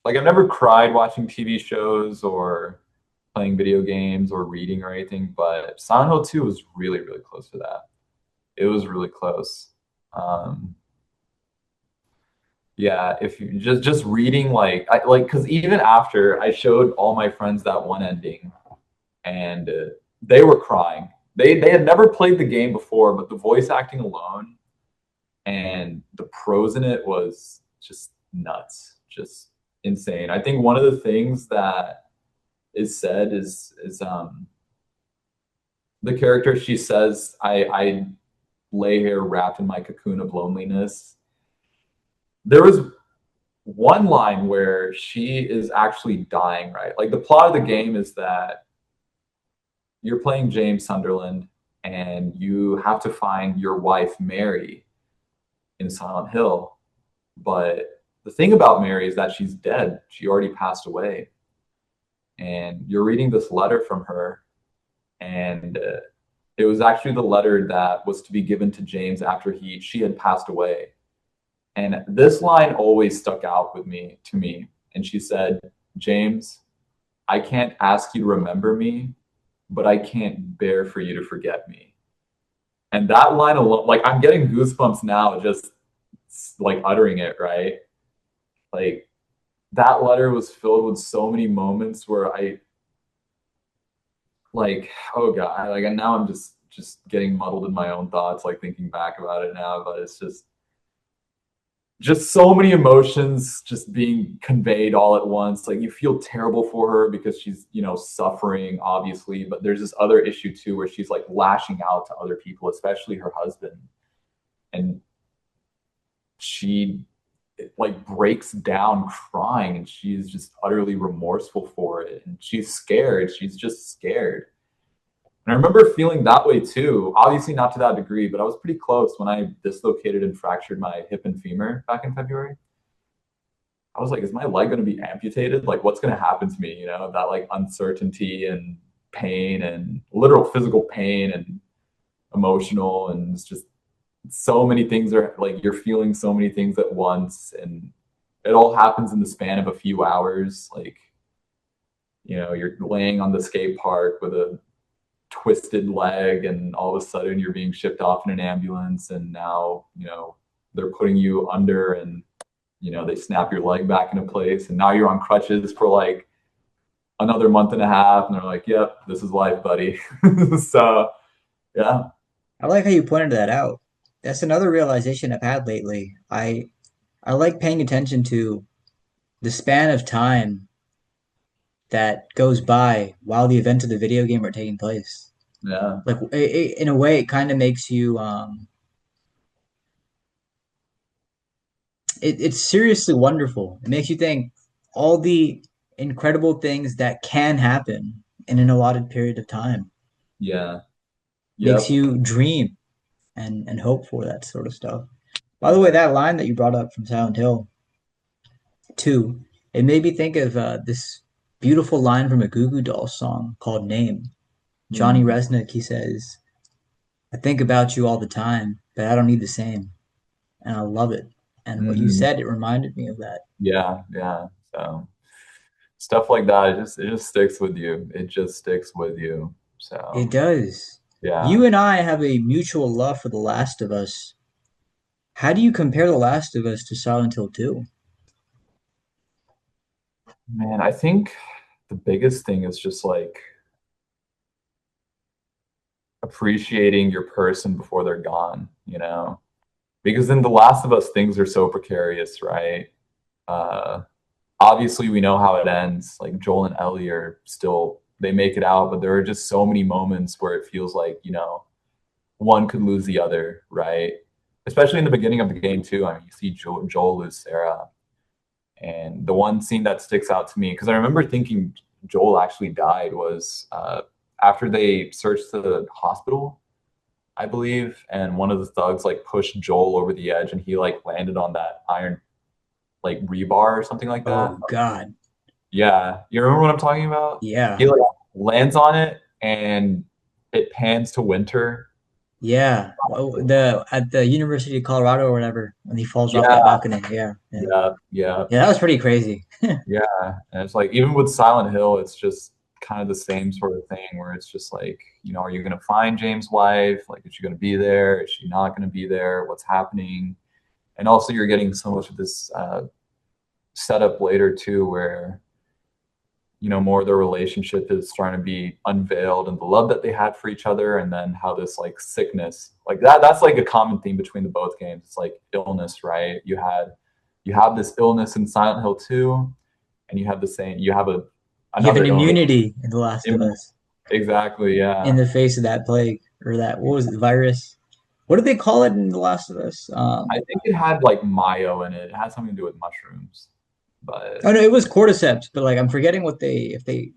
like I've never cried watching TV shows or playing video games or reading or anything, but Silent Hill 2 was really, really close to that. It was really close. Um, yeah, if you just reading like I like because even after I showed all my friends that one ending and they were crying. They had never played the game before, but the voice acting alone and the prose in it was just nuts, just insane. I think one of the things that is said is the character she says I lay here wrapped in my cocoon of loneliness. There was one line where she is actually dying, right? Like the plot of the game is that you're playing James Sunderland and you have to find your wife Mary in Silent Hill. But the thing about Mary is that she's dead. She already passed away. And you're reading this letter from her and it was actually the letter that was to be given to James after she had passed away. And this line always stuck out with me to me. And she said, "James, I can't ask you to remember me, but I can't bear for you to forget me." And that line alone, like I'm getting goosebumps now just like uttering it, right? Like that letter was filled with so many moments where I like, oh God, like and now I'm just getting muddled in my own thoughts, like thinking back about it now, but it's just so many emotions just being conveyed all at once. Like you feel terrible for her because she's, suffering obviously, but there's this other issue too where she's like lashing out to other people, especially her husband. And she like breaks down crying and she's just utterly remorseful for it. And she's scared. She's just scared. And I remember feeling that way too. Obviously not to that degree, but I was pretty close when I dislocated and fractured my hip and femur back in February. I was like, is my leg going to be amputated? Like, what's going to happen to me? That like uncertainty and pain and literal physical pain and emotional. And it's just so many things are like you're feeling so many things at once. And it all happens in the span of a few hours. Like, you're laying on the skate park with a twisted leg and all of a sudden you're being shipped off in an ambulance and now they're putting you under and they snap your leg back into place and now you're on crutches for like another month and a half and they're like, yep, this is life, buddy. So yeah. I like how you pointed that out. That's another realization I've had lately. I like paying attention to the span of time that goes by while the events of the video game are taking place. Yeah. Like in a way, it kind of makes you. It's seriously wonderful. It makes you think all the incredible things that can happen in an allotted period of time. Yeah. Makes Yep. you dream and hope for that sort of stuff. By the way, Yeah. that line that you brought up from Silent Hill 2, it made me think of this beautiful line from a Goo Goo Dolls song called Name. Johnny Mm. Resnick, he says, I think about you all the time, but I don't need the same, and I love it. And what you Mhm. said, it reminded me of that. Yeah, yeah. So stuff like that, it just sticks with you. It just sticks with you. It So does. yeah. You and I have a mutual love for The Last of Us. How do you compare The Last of Us to Silent Hill 2? Man, I think the biggest thing is just like appreciating your person before they're gone, you know? Because in The Last of Us, things are so precarious, right? Uh, Obviously, we know how it ends. Like Joel and Ellie are still, they make it out, but there are just so many moments where it feels like, one could lose the other, right? Especially in the beginning of the game, too. I mean, you see Joel lose Sarah. And the one scene that sticks out to me, because I remember thinking Joel actually died, was after they searched the hospital, I believe, and one of the thugs like pushed Joel over the edge, and he like landed on that iron like rebar or something like that. Oh God. Yeah, you remember what I'm talking about? He Yeah. like lands on it, and it pans to winter. Yeah. Well, the at the University of Colorado or whatever, when he falls off that Yeah, balcony. Yeah. Yeah. yeah, yeah, Yeah, that was pretty crazy. yeah. And it's like even with Silent Hill, it's just kind of the same sort of thing where it's just like, are you gonna find James' wife? Like, is she gonna be there? Is she not gonna be there? What's happening? And also, you're getting so much of this setup later too, where more of their relationship is trying to be unveiled and the love that they had for each other, and then how this like sickness, like that's like a common theme between the both games. It's like illness, right? You have this illness in Silent Hill 2, and you have You have another an illness immunity in The Last of in, Us exactly, in yeah. the face of that plague or that what was it, virus? What did they call it in The Last of Us? I think it had like mayo in it. It had something to do with mushrooms, but Oh no, it was cordyceps, but like I'm forgetting what they if they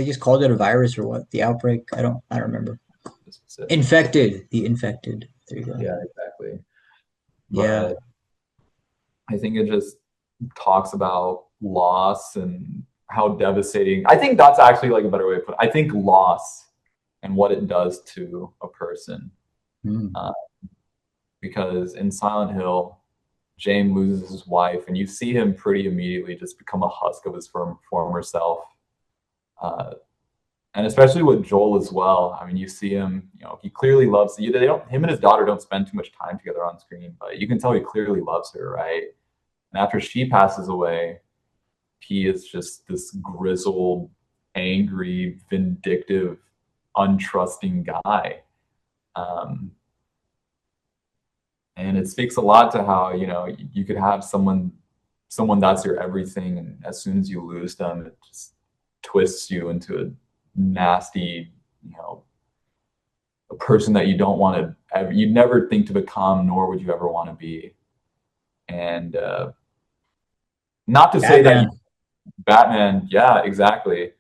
just called it a virus or what the outbreak. I don't remember. the specifics. Infected, the infected. There you go. Yeah, exactly. Yeah, But I think it just talks about loss and how devastating. I think that's actually like a better way to put it. I think loss and what it does to a person. hmm. Uh, because in Silent Hill, James loses his wife, and you see him pretty immediately just become a husk of his former self. Uh, and especially with Joel as well. I mean, you see him. He clearly loves you. They don't. Him and his daughter don't spend too much time together on screen, but you can tell he clearly loves her, right? And after she passes away, he is just this grizzled, angry, vindictive, untrusting guy. Um, and it speaks a lot to how you could have someone that's your everything, and as soon as you lose them, it just twists you into a nasty, you know, a person that you don't want to ever, you'd never think to become, nor would you ever want to be. And not to say that Batman. Batman, yeah, exactly.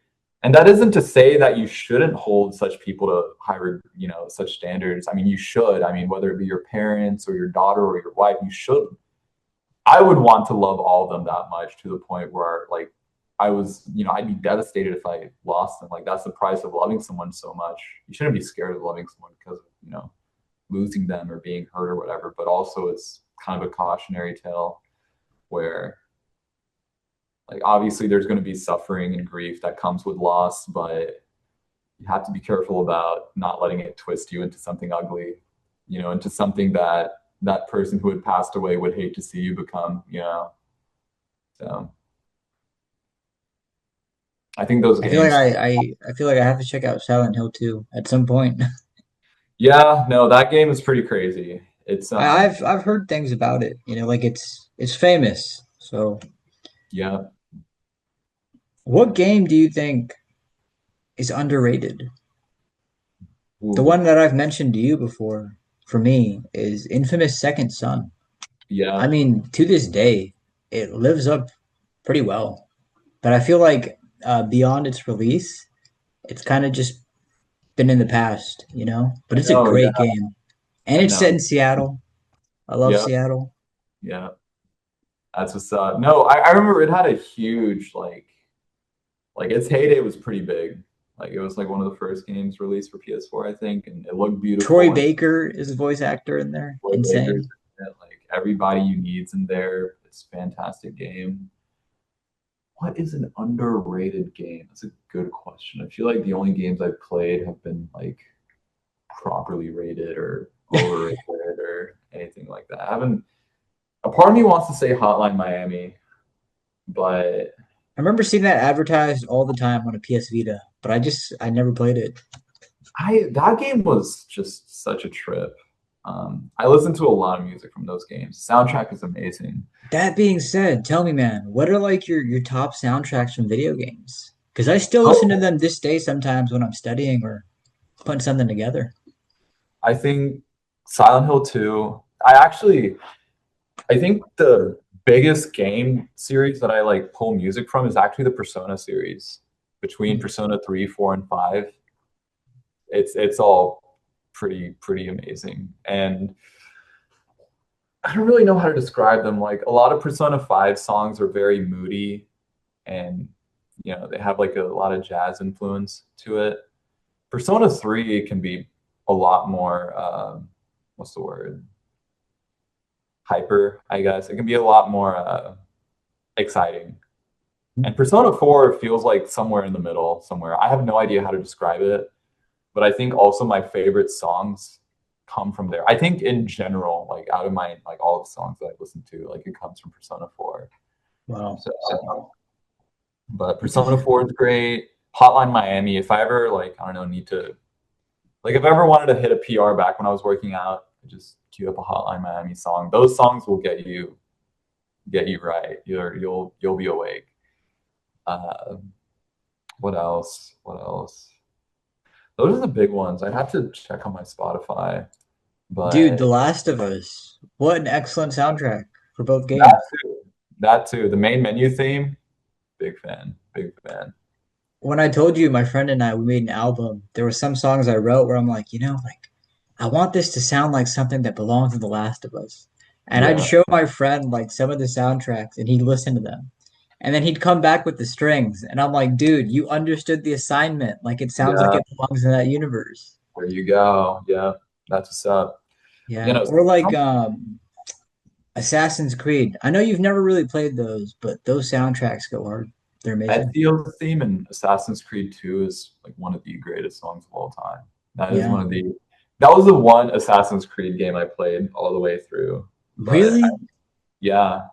And that isn't to say that you shouldn't hold such people to higher, such standards. I mean, you should. I mean, whether it be your parents or your daughter or your wife, you should. I would want to love all of them that much to the point where, like, I'd be devastated if I lost them. Like, that's the price of loving someone so much. You shouldn't be scared of loving someone because of, losing them or being hurt or whatever. But also, it's kind of a cautionary tale where like obviously there's going to be suffering and grief that comes with loss, but you have to be careful about not letting it twist you into something ugly, into something that that person who had passed away would hate to see you become. So I think those I feel like games, I feel like I have to check out Silent Hill 2 at some point. yeah, no, that game is pretty crazy. It's I've heard things about it. Like it's famous. So, yeah. what game do you think is underrated? The Ooh, one that I've mentioned to you before, for me, is Infamous Second Son. I yeah. mean, to this day, it lives up pretty well. But I feel like beyond its release, it's kind of just been in the past. But I it's a know, great yeah, game, and I it's set know. in Seattle. I love Yeah, Seattle. yeah. That's what's up. No, I remember it had a huge like its heyday was pretty big. Like it was like one of the first games released for PS4, I think, and it looked Troy beautiful. And Baker is a voice actor in there. Troy Baker's Insane. in it, like everybody you need's in there. It's a fantastic game. What is an underrated game? That's a good question. I feel like the only games I've played have been like properly rated or overrated or anything like that. I haven't. A part of me wants to say Hotline Miami, but I remember seeing that advertised all the time on a PS Vita, but I never played it. I that game was just such a trip. I listened to a lot of music from those games. Soundtrack is amazing. That being said, tell me, man, what are like your top soundtracks from video games? Because I still listen to Oh, them this day sometimes when I'm studying or putting something together. I think Silent Hill 2. I think the biggest game series that I like pull music from is actually the Persona series. Between Persona 3, 4, and 5, it's all pretty amazing. And I don't really know how to describe them. Like a lot of Persona 5 songs are very moody and they have like a lot of jazz influence to it. Persona 3 can be a lot more what's the word? Hyper, I guess. It can be a lot more exciting. And Persona 4 feels like somewhere in the middle, somewhere. I have no idea how to describe it, but I think also my favorite songs come from there. I think in general, like out of my like all the songs that I listen to, like it comes from Persona 4. Wow. So, but Persona 4 is great. Hotline Miami, if I ever like, I don't know, need to like if I ever wanted to hit a PR back when I was working out, I just cue up a Hotline Miami song. Those songs will get you right. You'll be awake. Uh, what else? What else? Those are the big ones. I'd have to check on my Spotify, Dude, The but Last of Us. What an excellent soundtrack for both that games. too, that too. The main menu theme, big fan, big fan. When I told you my friend and I we made an album, there were some songs I wrote where I'm like, like I want this to sound like something that belongs to The Last of Us. And I'd Yeah, show my friend like some of the soundtracks and he'd listen to them. And then he'd come back with the strings and I'm like, dude, you understood the assignment. Like it sounds like yeah. it belongs in that universe. There you go. Yeah, that's what's up. You Yeah. know, Or like Assassin's Creed. I know you've never really played those, but those soundtracks go hard. They're amazing. Ezio's theme in Assassin's Creed 2 is like one of the greatest songs of all time. That is Yeah. one of the that was the one Assassin's Creed game I played all the way through. But Really? yeah.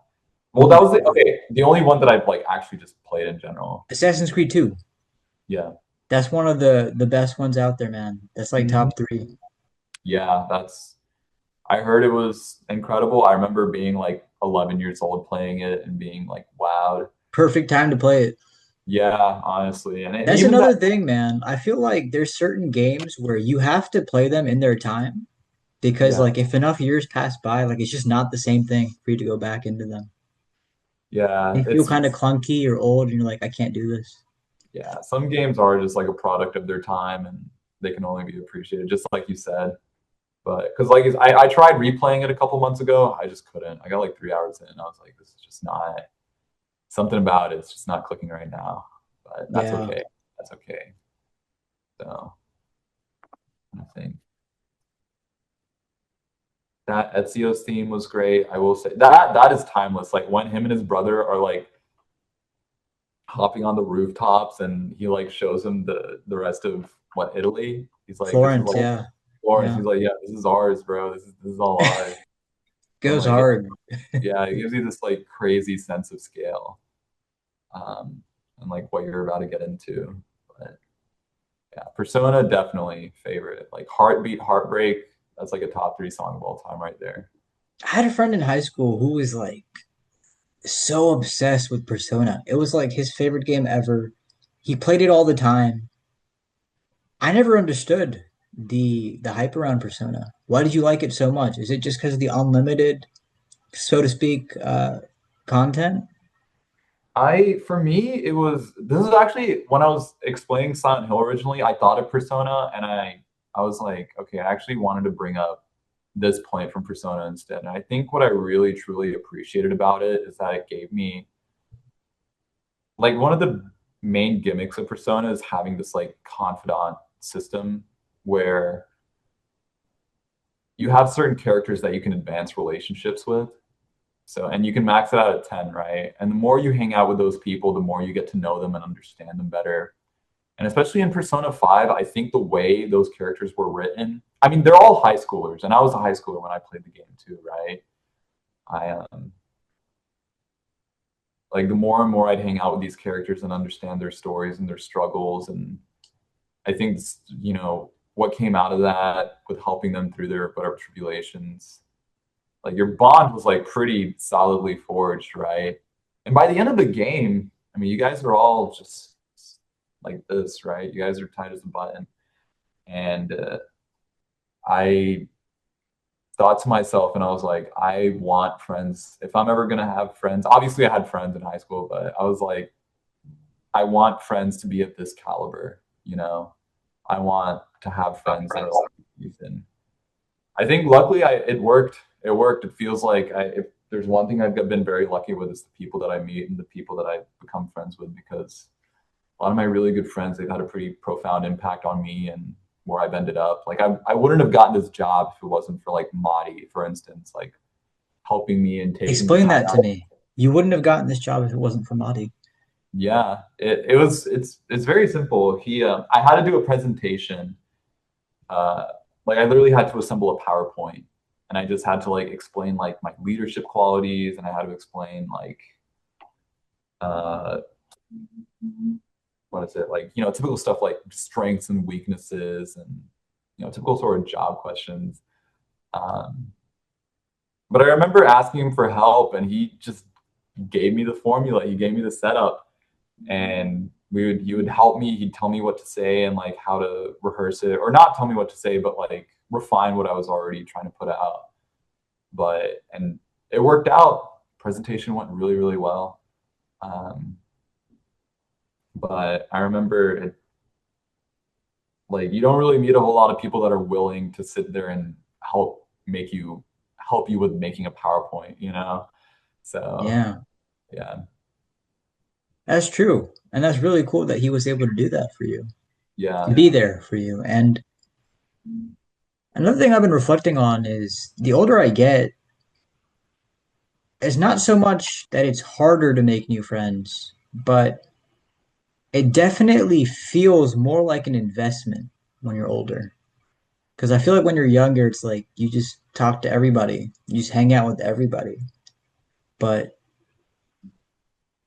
Well, Oh, that was the only one that I've like actually just played in general. Assassin's Creed 2. Yeah. That's one of the best ones out there, man. That's like Mhm. top three. Yeah, that's I heard it was incredible. I remember being like 11 years old playing it and being like wowed. Perfect time to play it. Yeah, honestly. And That's even that another thing, man. I feel like there's certain games where you have to play them in their time because yeah. like if enough years pass by, like it's just not the same thing for you to go back into them. Yeah, They feel kind of clunky or old, and you're like, I can't do this. yeah, some games are just like a product of their time and they can only be appreciated, just like you said. But because like I tried replaying it a couple months ago, I just couldn't. I got like 3 hours in, and I was like, this is just not something about it. It's just not clicking right now. But that's Yeah. okay. That's okay. So I think that Ezio's theme was great. I will say that is timeless. Like when him and his brother are like hopping on the rooftops and he like shows him the rest of what Italy. He's like, this is Florence, all yeah. Florence. Yeah. He's like, yeah, this is ours, bro. This is all ours. And Goes like, hard. yeah, it gives you this like crazy sense of scale, um, and like what you're about to get into. But yeah, Persona definitely favorite. Like Heartbeat, Heartbreak. That's like a top three song of all time right there. I had a friend in high school who was like so obsessed with Persona. It was like his favorite game ever. He played it all the time. I never understood the hype around Persona. Why did you like it so much? Is it just because of the unlimited, so to speak, content? For me, it was this is actually when I was explaining Silent Hill originally, I thought of Persona and I was like, okay, I actually wanted to bring up this point from Persona instead. And I think what I really truly appreciated about it is that it gave me like one of the main gimmicks of Persona is having this like confidant system where you have certain characters that you can advance relationships with. So, and you can max it out at 10, right? And the more you hang out with those people, the more you get to know them and understand them better. And especially in Persona 5, I think the way those characters were written, I mean, they're all high schoolers, and I was a high schooler when I played the game too, right? I like the more and more I'd hang out with these characters and understand their stories and their struggles, and I think what came out of that with helping them through their whatever tribulations, like your bond was like pretty solidly forged, right? And by the end of the game, I mean, you guys are all just like this, right? You guys are tight as a button. And I thought to myself, and I was like, I want friends. If I'm ever gonna have friends, obviously I had friends in high school, but I was like, I want friends to be at this caliber, you know? I want to have friends that are like Ethan. I think luckily it worked. It worked. It feels like if there's one thing I've been very lucky with is the people that I meet and the people that I become friends with, because a lot of my really good friends, they've had a pretty profound impact on me and where I've ended up. Like I wouldn't have gotten this job if it wasn't for like Madi, for instance, like helping me and taking the Explain time that to out. me. You wouldn't have gotten this job if it wasn't for Madi. Yeah, it's very simple. I had to do a presentation. Uh, like I literally had to assemble a PowerPoint, and I just had to like explain like my leadership qualities, and I had to explain like uh, what is it, like typical stuff like strengths and weaknesses, and typical sort of job questions. Um, but I remember asking him for help, and he just gave me the formula. He gave me the setup, and he would help me. He'd tell me what to say and like how to rehearse it, or not tell me what to say, but like refine what I was already trying to put out. And it worked out. Presentation went really, really well. Um, but I remember it, like you don't really meet a whole lot of people that are willing to sit there and help you with making a PowerPoint, you know? So Yeah, yeah, that's true. And that's really cool that he was able to do that for you, to yeah, be there for you. And another thing I've been reflecting on is the older I get, it's not so much that it's harder to make new friends, but it definitely feels more like an investment when you're older. Because I feel like when you're younger, it's like you just talk to everybody, you just hang out with everybody. But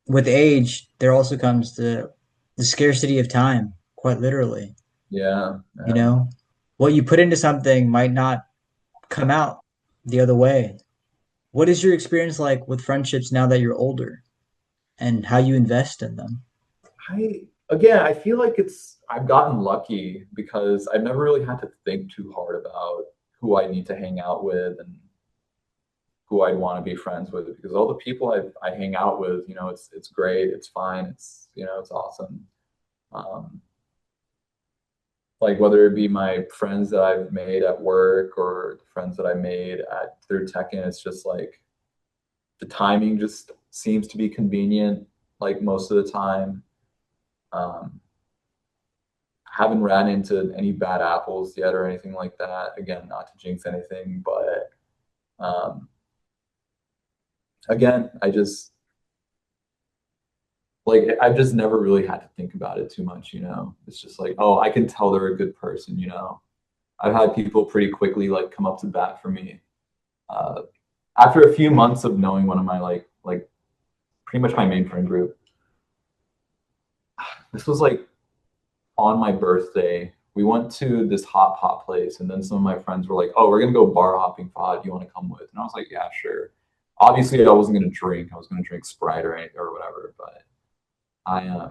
with age, there also comes the scarcity of time, quite literally. yeah, You yeah. know, what you put into something might not come out the other way. What is your experience like with friendships now that you're older and how you invest in them? I feel like I've gotten lucky because I've never really had to think too hard about who I need to hang out with and who I'd want to be friends with, because all the people I hang out with, it's great, it's fine, it's awesome. Um, like whether it be my friends that I've made at work or the friends that I made at through Tekken, it's just like the timing just seems to be convenient, like most of the time. Um, haven't ran into any bad apples yet or anything like that. Again, not to jinx anything, but um, again, I've just never really had to think about it too much. It's just like, oh, I can tell they're a good person. I've had people pretty quickly like come up to bat for me. Uh, After a few months of knowing one of my like pretty much my main friend group. This was like on my birthday. We went to this hot pot place, and then some of my friends were like, "Oh, we're gonna go bar hopping, Fahad. Do you want to come with?" And I was like, "Yeah, sure." Obviously, I wasn't gonna drink. I was gonna drink Sprite or whatever. But I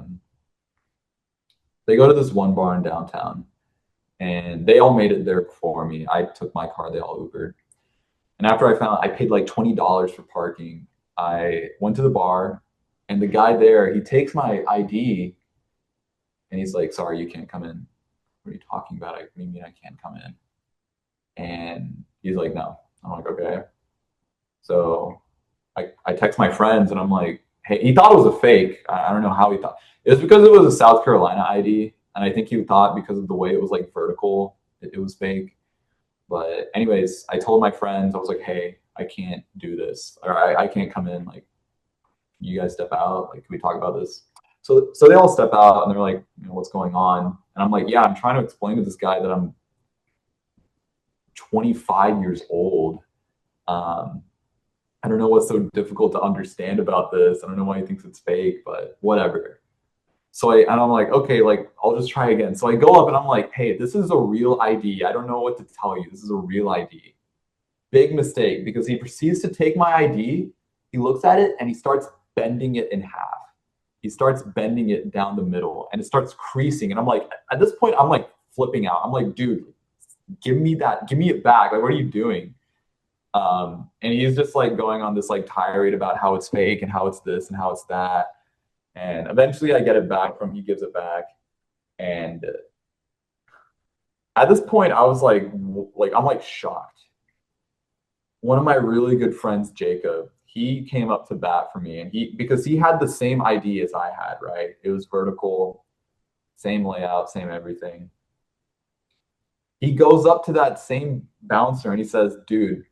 they go to this one bar in downtown, and they all made it there before me. I took my car. They all Ubered. And after I paid like $20 for parking. I went to the bar, and the guy there, he takes my ID, and he's like, "Sorry, you can't come in." "What are you talking about? What do you mean I can't come in?" And he's like, "No." I'm like, "Okay." So I text my friends, and I'm like, hey, he thought it was a fake. I don't know how he thought. It was because it was a South Carolina ID, and I think he thought because of the way it was like vertical, it was fake. But anyways, I told my friends, I was like, hey, I can't do this, or I can't come in. Like, you guys step out. Like, can we talk about this? So they all step out, and they're like, what's going on? And I'm like, yeah, I'm trying to explain to this guy that I'm 25 years old. Um, I don't know what's so difficult to understand about this. I don't know why he thinks it's fake, but whatever. And I'm like, okay, like I'll just try again. So I go up and I'm like, hey, this is a real ID. I don't know what to tell you. This is a real ID. Big mistake because he proceeds to take my ID. He looks at it and he starts bending it in half. He starts bending it down the middle and it starts creasing. And I'm like, at this point, I'm like flipping out. I'm like, dude, give me that, give me it back. Like, what are you doing? And he's just like going on this like tirade about how it's fake and how it's this and how it's that. And eventually I get it back from, he gives it back. And at this point I was like, I'm like shocked. One of my really good friends, Jacob, he came up to bat for me and because he had the same ID as I had, right? It was vertical, same layout, same everything. He goes up to that same bouncer and he says, dude,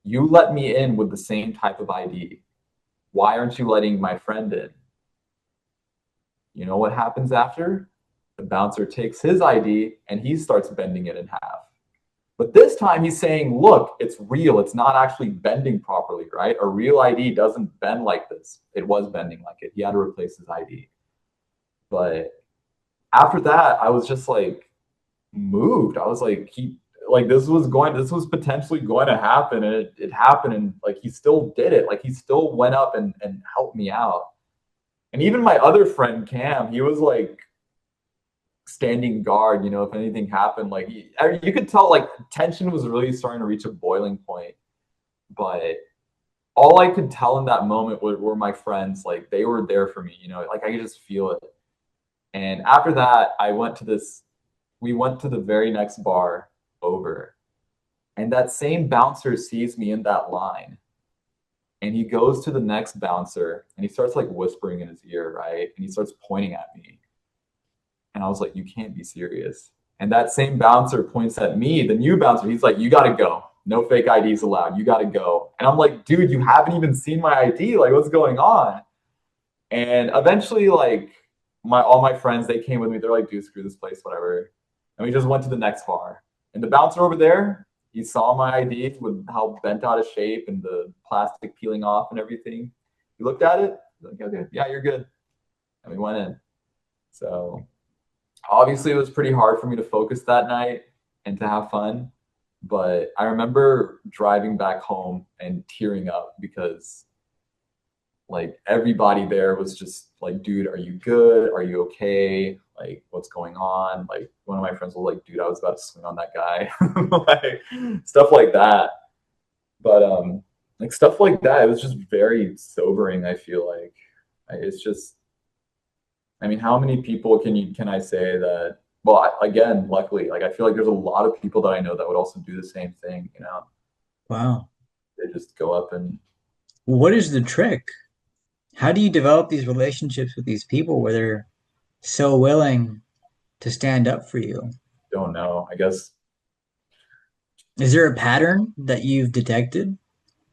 you let me in with the same type of ID. Why aren't you letting my friend in? You know what happens after? The bouncer takes his ID and he starts bending it in half. But this time he's saying, look, it's real. It's not actually bending properly, right? A real ID doesn't bend like this. It was bending like it. He had to replace his ID. But after that, I was just like moved. I was like, this was potentially going to happen. And it happened. And like, he still did it. Like, he still went up and helped me out. And even my other friend, Cam, he was like, standing guard, if anything happened. Like you could tell, like tension was really starting to reach a boiling point. But all I could tell in that moment were my friends, like they were there for me. Like I could just feel it. And after that, we went to the very next bar over, and that same bouncer sees me in that line. And he goes to the next bouncer and he starts like whispering in his ear, right? And he starts pointing at me. And I was like, you can't be serious. And that same bouncer points at me, the new bouncer. He's like, you got to go. No fake IDs allowed. You got to go. And I'm like, dude, you haven't even seen my ID. Like, what's going on? And eventually, like, all my friends, they came with me. They're like, dude, screw this place, whatever. And we just went to the next bar. And the bouncer over there, he saw my ID with how bent out of shape and the plastic peeling off and everything. He looked at it. He's like, okay, yeah, you're good. And we went in. So obviously, it was pretty hard for me to focus that night and to have fun. But I remember driving back home and tearing up because like everybody there was just like, dude, are you good? Are you okay? Like, what's going on? Like, one of my friends was like, dude, I was about to swing on that guy. Like, stuff like that. But like stuff like that, it was just very sobering, I feel like. It's just, I mean, how many people can I say that? Well, again, luckily, like I feel like there's a lot of people that I know that would also do the same thing. Wow. They just go up and What is the trick? How do you develop these relationships with these people where they're so willing to stand up for you? don't know. I guess Is there a pattern that you've detected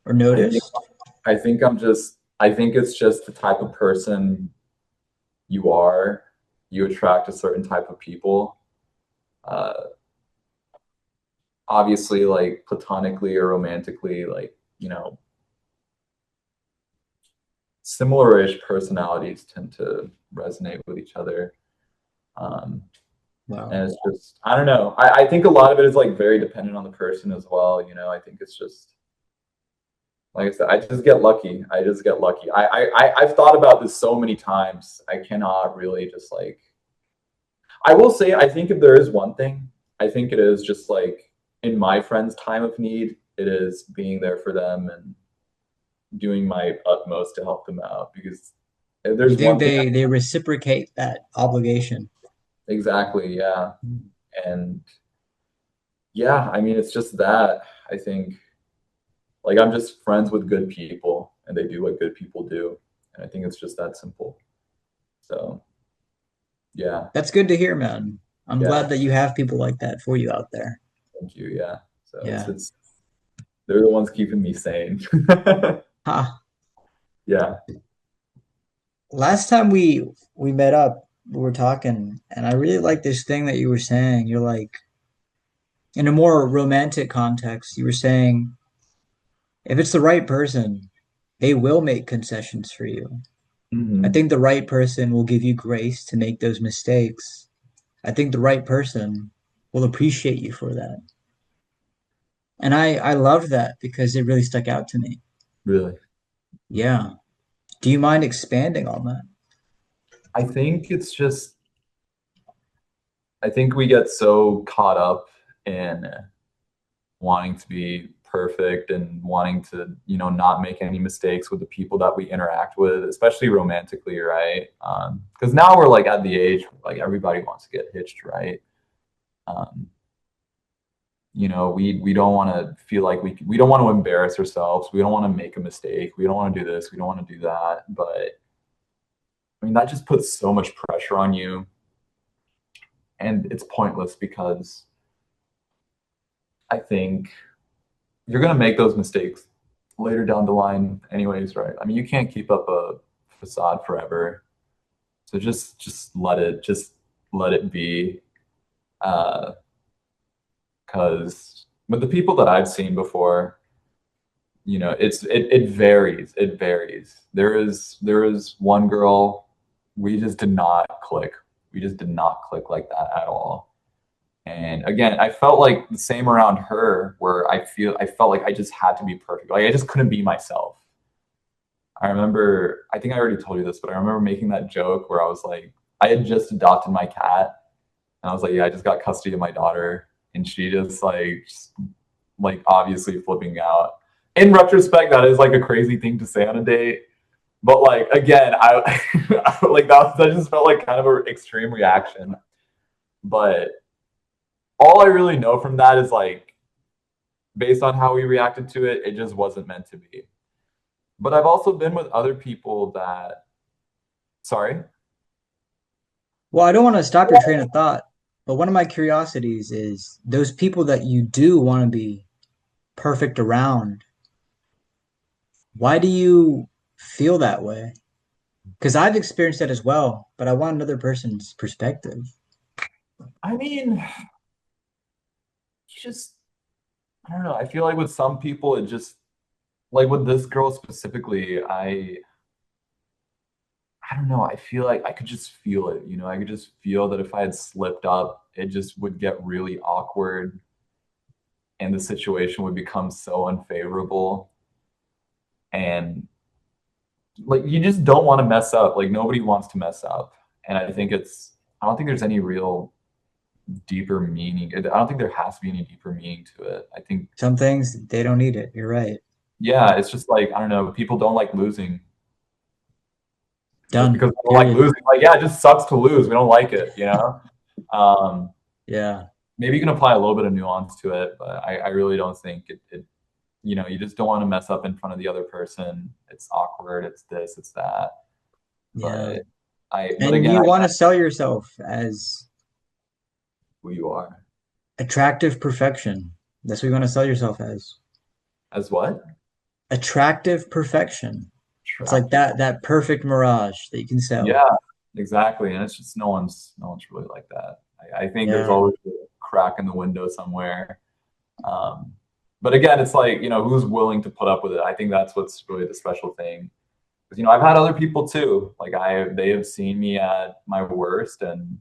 or I think noticed? I think it's just the type of person you are. You attract a certain type of people. Uh, Obviously, like platonically or romantically, like similar-ish personalities tend to resonate with each other. Um, Wow. and it's just, I don't know. I think a lot of it is like very dependent on the person as well. I think it's just, like I said, I just get lucky. I just get lucky. I've thought about this so many times. I cannot really just like, I will say, I think if there is one thing, I think it is just like in my friend's time of need, it is being there for them and doing my utmost to help them out. Because if You there's think one thing, they reciprocate that obligation? exactly, yeah. And yeah, I mean, it's just that I think like I'm just friends with good people. and they do what good people do. And I think it's just that simple. So yeah, That's good to hear, man. I'm yeah, glad that you have people like that for you out there. thank you. Yeah. So Yeah. it's they're the ones keeping me sane. Ha. Yeah. Last time we met up, we were talking, and I really like this thing that you were saying. You're like, in a more romantic context, you were saying if it's the right person, they will make concessions for you. I Hmm. think the right person will give you grace to make those mistakes. I think the right person will appreciate you for that. And I love that because it really stuck out to me. Really. Yeah. Do you mind expanding on that? I think it's just, I think we get so caught up in wanting to be perfect and wanting to, not make any mistakes with the people that we interact with, especially romantically, right? Because now we're like at the age like everybody wants to get hitched, right? Um, we don't want to feel like we don't want to embarrass ourselves. We don't want to make a mistake. We don't want to do this. We don't want to do that. But I mean, that just puts so much pressure on you, and it's pointless because I think you're going to make those mistakes later down the line anyways, right? I mean, you can't keep up a facade forever. So just let it be. Uh, because with the people that I've seen before, it varies. It varies. There is one girl, we just did not click. We just did not click like that at all. And again, I felt like the same around her, where I felt like I just had to be perfect. Like I just couldn't be myself. I remember, I think I already told you this, but I remember making that joke where I was like, I had just adopted my cat, and I was like, yeah, I just got custody of my daughter, and she just like obviously flipping out. In retrospect, that is like a crazy thing to say on a date. But like again, I like that just felt like kind of an extreme reaction. But all I really know from that is like based on how we reacted to it, it just wasn't meant to be. But I've also been with other people that, sorry. Well, I don't want to stop your train of thought, but one of my curiosities is those people that you do want to be perfect around, why do you feel that way? Because I've experienced that as well, but I want another person's perspective. I mean, just I don't know. I feel like with some people, it just like with this girl specifically, I don't know. I feel like I could just feel it. I could just feel that if I had slipped up, it just would get really awkward and the situation would become so unfavorable. And like you just don't want to mess up. Like nobody wants to mess up. And I don't think there's any real deeper meaning. I don't think there has to be any deeper meaning to it. I think, Some things, they don't need it. You're right. yeah, it's just like, I don't know, people don't like losing. Just Done. because we don't like Period. losing, like, yeah, it just sucks to lose. We don't like it. Um, Yeah. Maybe you can apply a little bit of nuance to it, but I really don't think you just don't want to mess up in front of the other person. It's awkward. It's this, it's that. Yeah. But but And again, you I want know to sell yourself as who you are. attractive perfection. That's what you want to sell yourself as. As what? Attractive perfection. It's like Attractive. that perfect mirage that you can sell. Yeah, exactly. And it's just no one's really like that. I think there's Yeah. always a crack in the window somewhere. Um, but again, it's like, who's willing to put up with it? I think that's what's really the special thing. Because, I've had other people too. Like they have seen me at my worst, and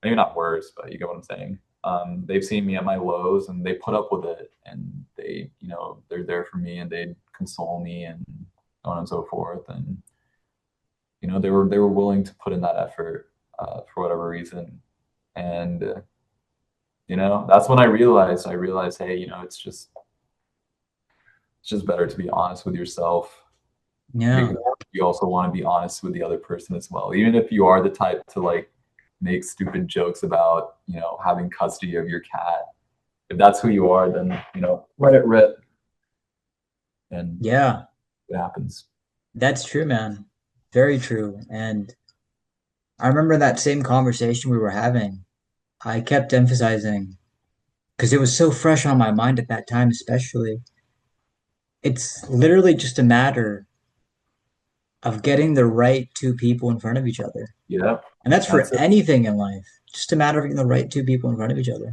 maybe not worst, but you get what I'm saying. They've seen me at my lows and they put up with it, and they're there for me and they console me and so on and so forth. And, they were willing to put in that effort, for whatever reason. And, that's when I realized, hey, it's just better to be honest with yourself, Yeah. because you also want to be honest with the other person as well. Even if you are the type to like make stupid jokes about, having custody of your cat. If that's who you are, then, let it rip. And Yeah. It happens. That's true, man. Very true. And I remember that same conversation we were having. I kept emphasizing because it was so fresh on my mind at that time, especially. It's literally just a matter of getting the right two people in front of each other. Yeah, And that's for that's it. anything in life. Just a matter of getting the right two people in front of each other.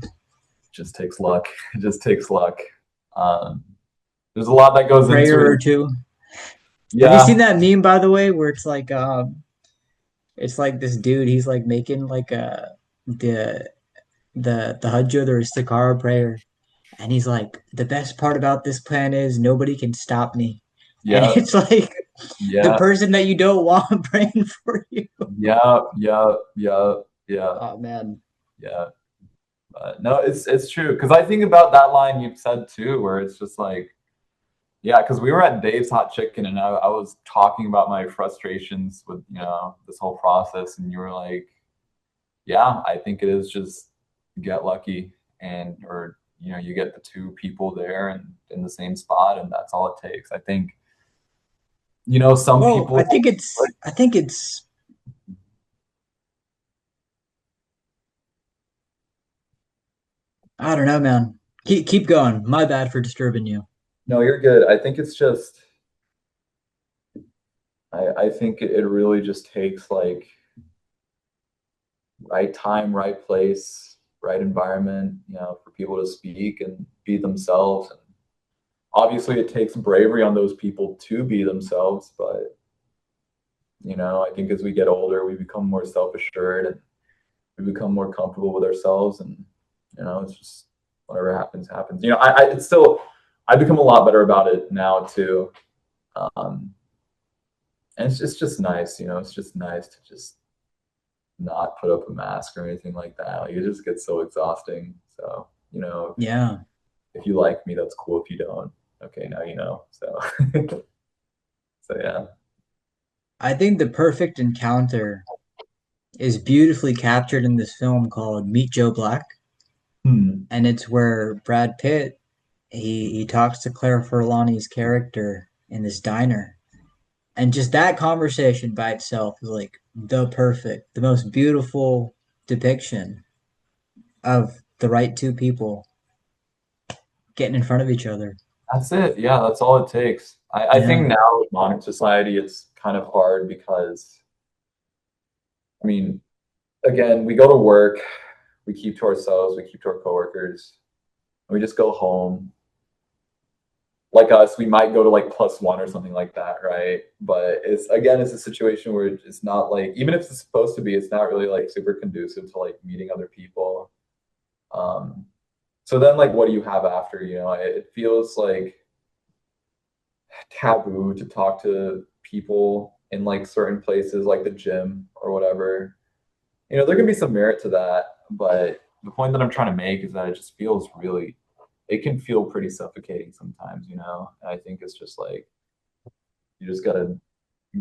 Just takes luck. It just takes luck. Um, there's a lot that goes into Prayer it. or two. Have you seen Yeah, that meme, by the way, where it's like this dude, he's like making like the the Hajj or the Istikara prayer. And he's like, the best part about this plan is nobody can stop me. And yeah, it's like the yeah, person that you don't want praying for you. yeah, yeah, yeah, yeah, Oh man. yeah. No, it's true because I think about that line you said too, where it's just like, yeah, because we were at Dave's Hot Chicken and I was talking about my frustrations with this whole process, and you were like, yeah, I think it is just get lucky and or you get the two people there and in the same spot, and that's all it takes. I think some Well, people I think it's I don't know, man. Keep going. My bad for disturbing you. no, you're good. I think it's just I think it really just takes like right time, right place, right environment, for people to speak and be themselves. And obviously, it takes bravery on those people to be themselves. But I think as we get older, we become more self-assured and we become more comfortable with ourselves. And it's just whatever happens, happens. It's still I become a lot better about it now too. Um, and it's just nice. It's just nice to just not put up a mask or anything like that. Like it just gets so exhausting. So, Yeah. if you like me, that's cool. If you don't, okay, now you know. So, so yeah. I think the perfect encounter is beautifully captured in this film called Meet Joe Black. Hmm. And it's where Brad Pitt he talks to Claire Forlani's character in this diner. And just that conversation by itself is like the most beautiful depiction of the right two people getting in front of each other. That's it. Yeah, that's all it takes. I Yeah. think now with modern society, it's kind of hard because, I mean, again, we go to work, we keep to ourselves, we keep to our coworkers, and we just go home. Like us, we might go to like plus one or something like that, right? But it's a situation where it's not like, even if it's supposed to be, it's not really like super conducive to like meeting other people. Um, so then like what do you have after? It feels like taboo to talk to people in like certain places like the gym or whatever. There can be some merit to that, but the point that I'm trying to make is that it just feels really, it can feel pretty suffocating sometimes. And I think it's just like you just gotta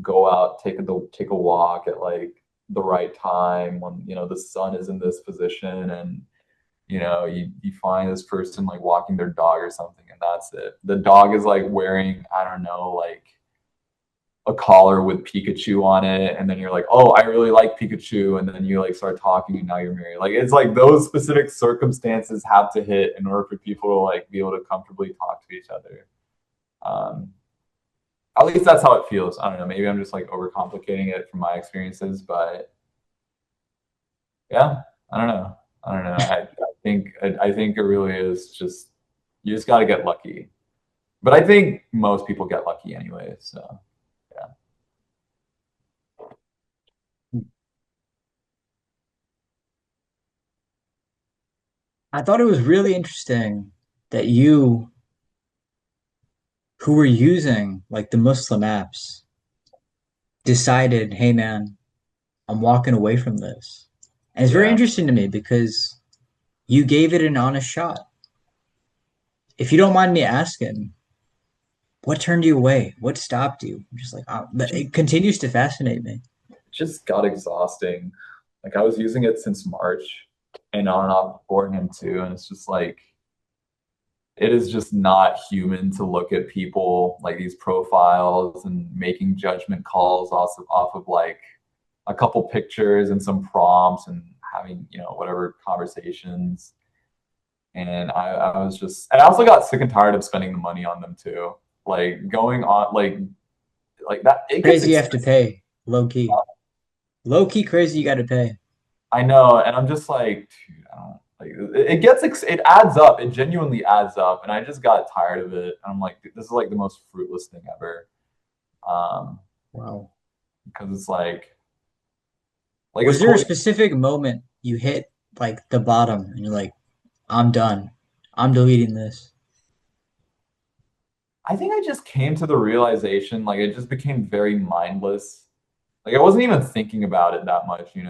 go out, take a walk at like the right time when the sun is in this position, and you find this person like walking their dog or something, and that's it. The dog is like wearing, I don't know, like a collar with Pikachu on it, and then you're like, oh, I really like Pikachu, and then you like start talking, and now you're married. Like it's like those specific circumstances have to hit in order for people to like be able to comfortably talk to each other. Um, at least that's how it feels. I don't know. Maybe I'm just like overcomplicating it from my experiences, but yeah, I don't know. I don't know. I think it really is just you just got to get lucky. But I think most people get lucky anyway. So yeah. I thought it was really interesting that you who were using like the Muslim apps decided, hey man, I'm walking away from this. And it's very Yeah. interesting to me because you gave it an honest shot. If you don't mind me asking, what turned you away? What stopped you? I'm just like, Just it continues to fascinate me. just got exhausting. Like I was using it since March and on and off beforehand too, and it's just like it is just not human to look at people like these profiles and making judgment calls off of like a couple pictures and some prompts and having, whatever conversations. And I was just, and I also got sick and tired of spending the money on them too. Like going on, like that, it gets Crazy you have to expensive. pay, low key. Low key crazy you got to pay. I know, and I'm just like, dude, I don't like it adds up. It genuinely adds up, and I just got tired of it. And I'm like, this is like the most fruitless thing ever. Um, Wow. because it's like it's Was there a cool. specific moment you hit like the bottom and you're like, I'm done. I'm deleting this. I think I just came to the realization, like it just became very mindless. Like I wasn't even thinking about it that much. And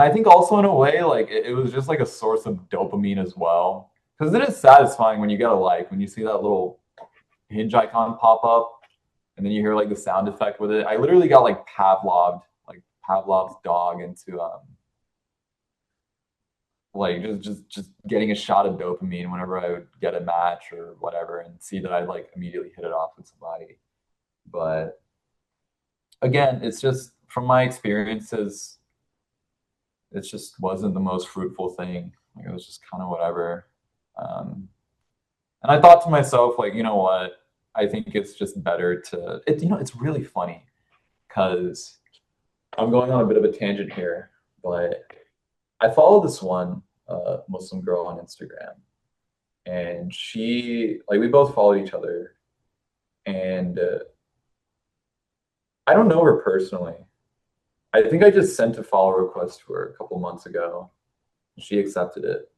I think also in a way, like it was just like a source of dopamine as well. Because it is satisfying when you get a like, when you see that little hinge icon pop up, and then you hear like the sound effect with it. I literally got like Pavlov's dog into like just getting a shot of dopamine whenever I would get a match or whatever, and see that I like immediately hit it off with somebody. But again, it's just from my experiences, it just wasn't the most fruitful thing. Like it was just kind of whatever. Um, and I thought to myself, like, you know what? I think it's just better to it. It's really funny because I'm going on a bit of a tangent here, but I follow this one Muslim girl on Instagram, and she like we both followed each other, and I don't know her personally. I think I just sent a follow request to her a couple months ago. She accepted it.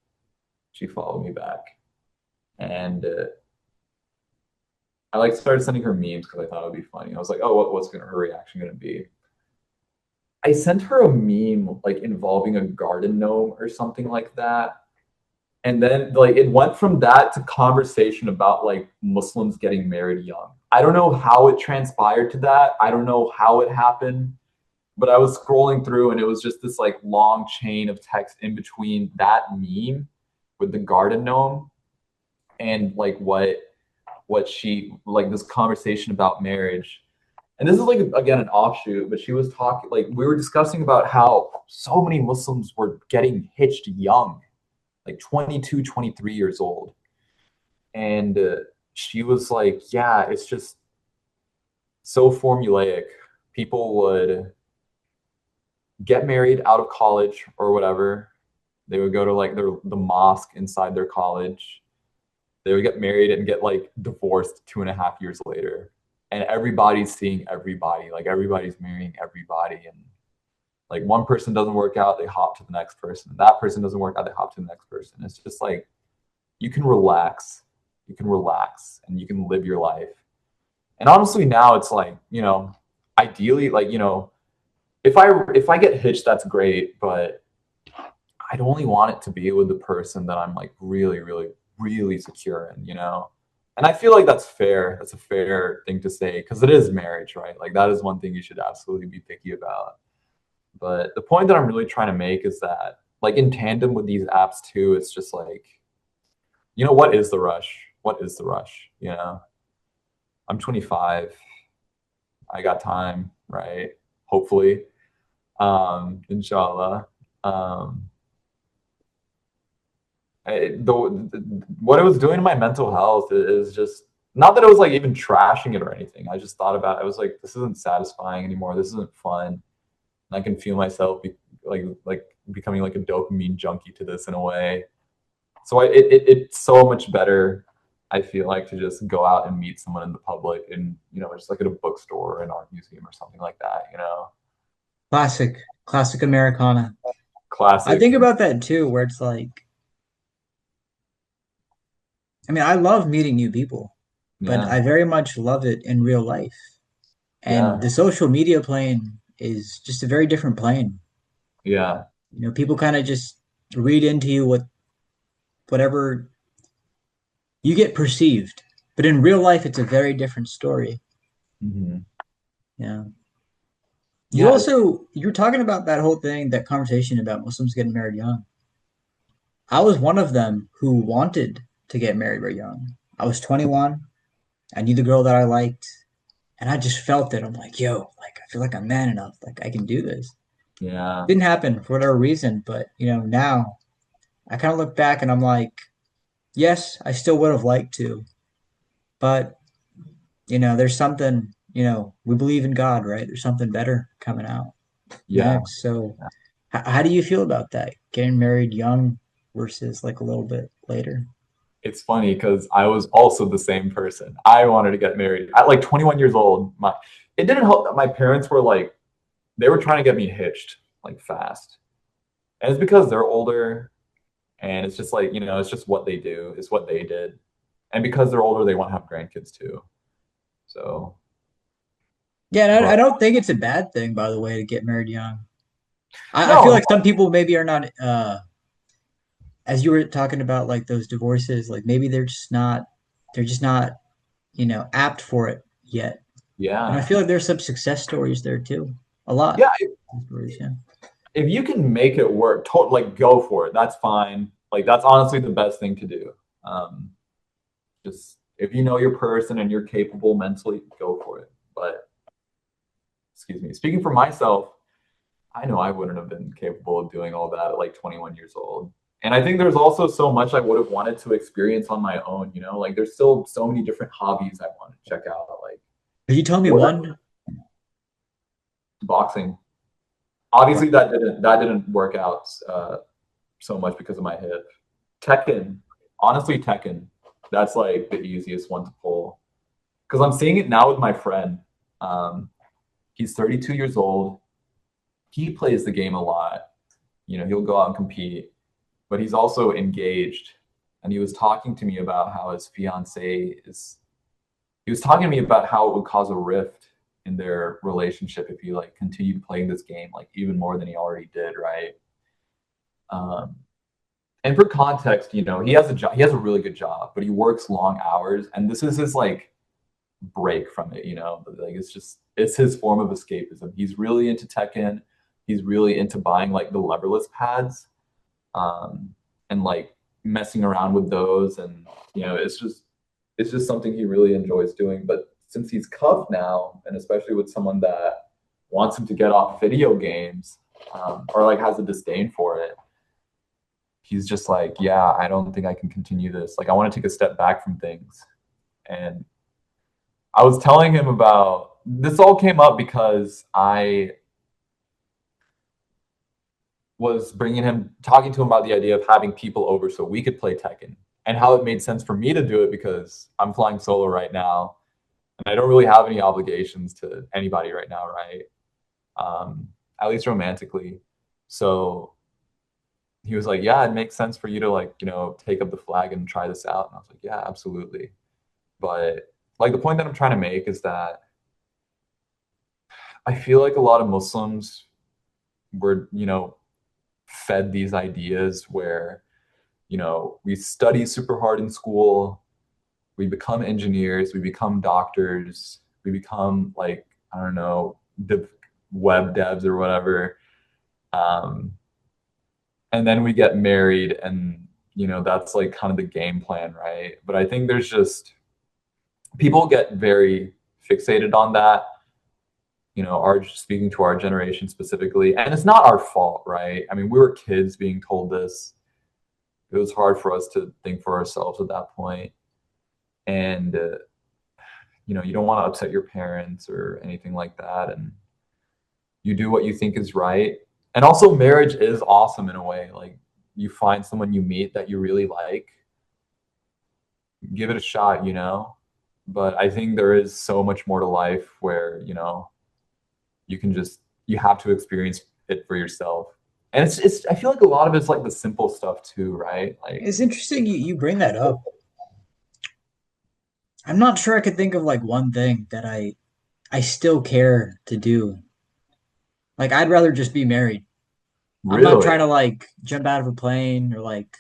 She followed me back, and I like started sending her memes because I thought it would be funny. I was like, oh, what's her reaction gonna be? I sent her a meme like involving a garden gnome or something like that. And then like it went from that to conversation about like Muslims getting married young. I don't know how it transpired to that. I don't know how it happened, but I was scrolling through and it was just this like long chain of text in between that meme with the garden gnome and like what she like this conversation about marriage. And this is like again an offshoot, but she was talking like we were discussing about how so many Muslims were getting hitched young, like 22, 23 years old. And she was like, yeah, it's just so formulaic. People would get married out of college or whatever. They would go to like the mosque inside their college. They would get married and get like divorced 2.5 years later. And everybody's seeing everybody. Like everybody's marrying everybody. And like one person doesn't work out, they hop to the next person. That person doesn't work out, they hop to the next person. It's just like you can relax. You can relax and you can live your life. And honestly, now it's like, ideally, like, if I get hitched, that's great, but I'd only want it to be with the person that I'm like really, really, really secure in. And I feel like that's fair. That's a fair thing to say because it is marriage, right? Like that is one thing you should absolutely be picky about. But the point that I'm really trying to make is that, like, in tandem with these apps too, it's just like, what is the rush? What is the rush? I'm 25. I got time, right? Hopefully, inshallah. Um, what it was doing to my mental health is just not that it was like even trashing it or anything. I just thought about it. I was like, this isn't satisfying anymore. This isn't fun. And I can feel myself like becoming like a dopamine junkie to this in a way. So it's so much better. I feel like to just go out and meet someone in the public and just like at a bookstore or an art museum or something like that. Classic Americana. I Classic. think about that too, where it's like, I mean, I love meeting new people, but Yeah. I very much love it in real life. And Yeah. the social media plane is just a very different plane. Yeah. People kind of just read into you whatever you get perceived. But in real life, it's a very different story. Hmm. Yeah. You Yeah. It's also, you're talking about that whole thing, that conversation about Muslims getting married young. I was one of them who wanted to get married very young. I was 21. I knew the girl that I liked, and I just felt it. I'm like, yo, like I feel like I'm man enough. Like I can do this. Yeah. Didn't happen for whatever reason, but now I kind of look back and I'm like, yes, I still would have liked to, but there's something. We believe in God, right? There's something better coming out Yeah. next. So, how do you feel about that? Getting married young versus like a little bit later? It's funny because I was also the same person. I wanted to get married at like 21 years old. It didn't help that my parents were like they were trying to get me hitched like fast. And it's because they're older and it's just like, it's just what they do, it's what they did. And because they're older, they want to have grandkids too. So, Yeah, and I but don't think it's a bad thing, by the way, to get married young. I feel no, like some people maybe are not, as you were talking about, like those divorces, like maybe they're just not, apt for it yet. And I yeah. feel like there's some success stories there too. A lot Yeah, of stories, yeah. if you can make it work, like go for it. That's fine. Like that's honestly the best thing to do. Um, just if you know your person and you're capable mentally, go for it. But excuse me, speaking for myself, I know I wouldn't have been capable of doing all that at like 21 years old. And I think there's also so much I would have wanted to experience on my own, like there's still so many different hobbies I want to check out, like Could you tell me what one? boxing. Wow. Obviously that didn't work out so much because of my hip. Tekken, honestly, Tekken, that's like the easiest one to pull because I'm seeing it now with my friend. Um, he's 32 years old. He plays the game a lot. He'll go out and compete, but he's also engaged. And he was talking to me about how his fiance is. He was talking to me about how it would cause a rift in their relationship if he like continued playing this game like even more than he already did, right? Um, and for context, he has a job. He has a really good job, but he works long hours, and this is his like break from it. Like it's his form of escapism. He's really into Tekken. He's really into buying like the leverless pads, um, and like messing around with those, and it's just something he really enjoys doing. But since he's cuffed now, and especially with someone that wants him to get off video games, or like has a disdain for it, he's just like, yeah, I don't think I can continue this. Like, I want to take a step back from things. And I was telling him about this all came up because I was talking to him about the idea of having people over so we could play Tekken and how it made sense for me to do it because I'm flying solo right now and I don't really have any obligations to anybody right now, right? At least romantically. So he was like, yeah, it makes sense for you to like, take up the flag and try this out. And I was like, yeah, absolutely. But like the point that I'm trying to make is that I feel like a lot of Muslims were, fed these ideas where, we study super hard in school, we become engineers, we become doctors, we become like, I don't know, web devs or whatever. Um, and then we get married and, that's like kind of the game plan, right? But I think there's just people get very fixated on that, our speaking to our generation specifically, and it's not our fault, right? I mean, we were kids being told this. It was hard for us to think for ourselves at that point, and you don't want to upset your parents or anything like that, and you do what you think is right. And also, marriage is awesome in a way. Like, you find someone you meet that you really like, give it a shot. But I think there is so much more to life where you have to experience it for yourself. And it's I feel like a lot of it's like the simple stuff too, right? Like It's interesting you bring that up. I'm not sure I could think of like one thing that I still care to do. Like I'd rather just be married. I'm not really. trying to like jump out of a plane or like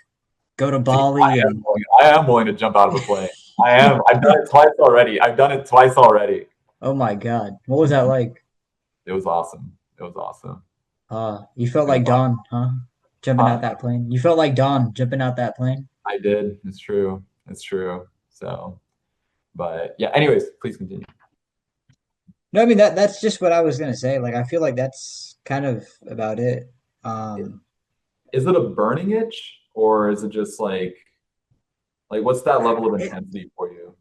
go to See, Bali and I am willing to jump out of a plane. I am. I've done it twice already. I've done it twice already. oh my God. What was that like? It was awesome. It was awesome. You felt It was like awesome. Don, huh? jumping out Huh? that plane. You felt like Don jumping out that plane. I did. It's true. It's true. So, but yeah. Anyways, please continue. No, I mean that's just what I was gonna say. Like I feel like that's kind of about it. Um, Is it a burning itch, or is it just like what's that level of it, intensity for you?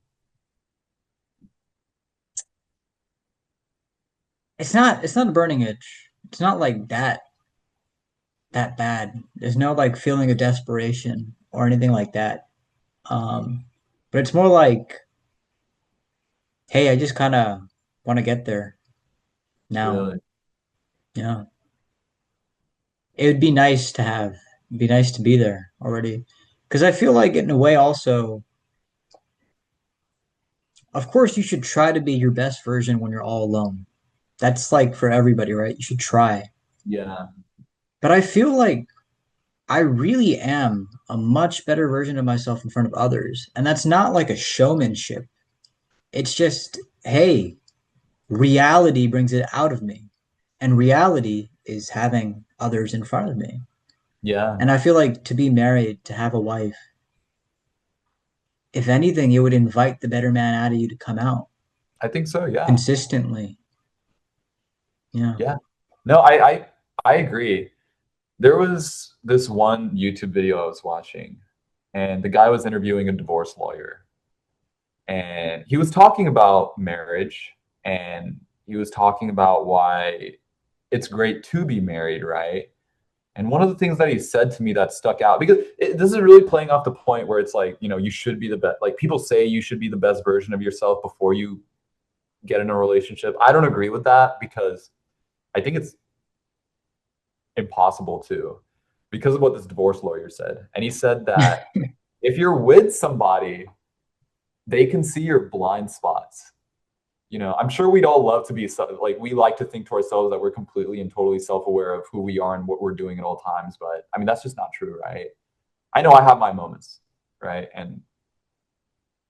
it's not a burning itch. It's not like that bad. There's no like feeling of desperation or anything like that. Um, but it's more like, hey, I just kind of want to get there now. Really? Yeah, it would be nice to have. It'd be nice to be there already, because I feel like in a way also, of course, you should try to be your best version when you're all alone. That's like for everybody, right? You should try. Yeah. But I feel like I really am a much better version of myself in front of others. And that's not like a showmanship. It's just, hey, reality brings it out of me. And reality is having others in front of me. Yeah. And I feel like to be married, to have a wife, if anything, it would invite the better man out of you to come out I think so. Yeah. consistently. Yeah. Yeah. No, I agree. There was this one YouTube video I was watching, and the guy was interviewing a divorce lawyer, and he was talking about marriage, and he was talking about why it's great to be married, right? And one of the things that he said to me that stuck out, because this is really playing off the point where it's like, you should be the best. Like people say you should be the best version of yourself before you get in a relationship. I don't agree with that because I think it's impossible to, because of what this divorce lawyer said. And he said that if you're with somebody, they can see your blind spots. I'm sure we'd all love to be like, we like to think to ourselves that we're completely and totally self-aware of who we are and what we're doing at all times. But I mean, that's just not true, right? I know I have my moments, right? And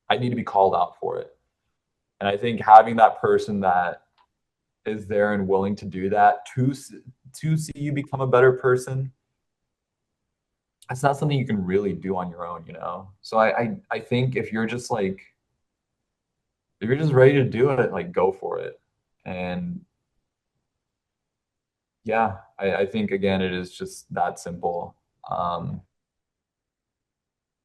I need to be called out for it. And I think having that person that is there and willing to do that to see you become a better person, that's not something you can really do on your own. So I think if you're just ready to do it, like go for it. And yeah, I think again it is just that simple. Um,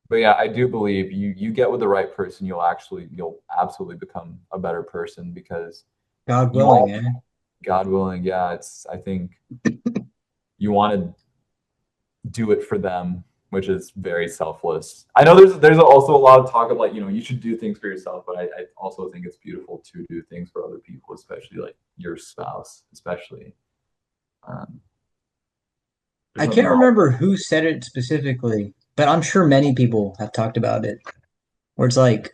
but yeah, I do believe you get with the right person, you'll absolutely become a better person because God you willing, all, eh? God willing, yeah, I think you want to do it for them, which is very selfless. I know there's also a lot of talk of like, you should do things for yourself, but I also think it's beautiful to do things for other people, especially like your spouse, especially. Um, there's I nothing can't wrong. remember who said it specifically, but I'm sure many people have talked about it, where it's like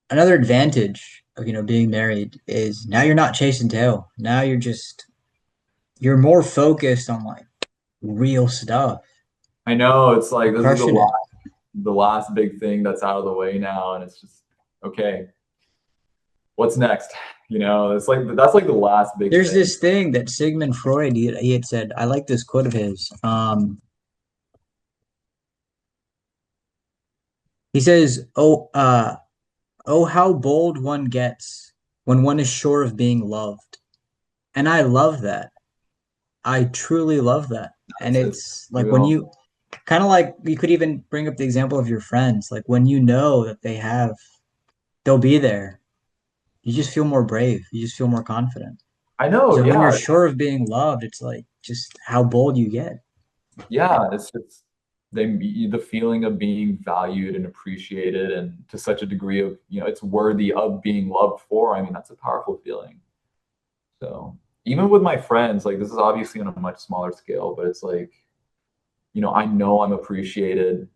another advantage of, being married is now you're not chasing tail. Now you're more focused on like real stuff. I know it's like You're this is crushing it. the last big thing that's out of the way now, and it's just okay. What's next? It's like that's like the last big There's thing. this thing that Sigmund Freud he had said. I like this quote of his. He says, "Oh, how bold one gets when one is sure of being loved." And I love that. I truly love that. And It's it's like when real. you kind of like you could even bring up the example of your friends, like when you know that they'll be there, you just feel more brave. You just feel more confident. I know, So when you're yeah. sure of being loved, it's like just how bold you get. Yeah, it's just the feeling of being valued and appreciated and to such a degree of, it's worthy of being loved for. I mean, that's a powerful feeling. So even with my friends, like this is obviously on a much smaller scale, but it's like, I know I'm appreciated.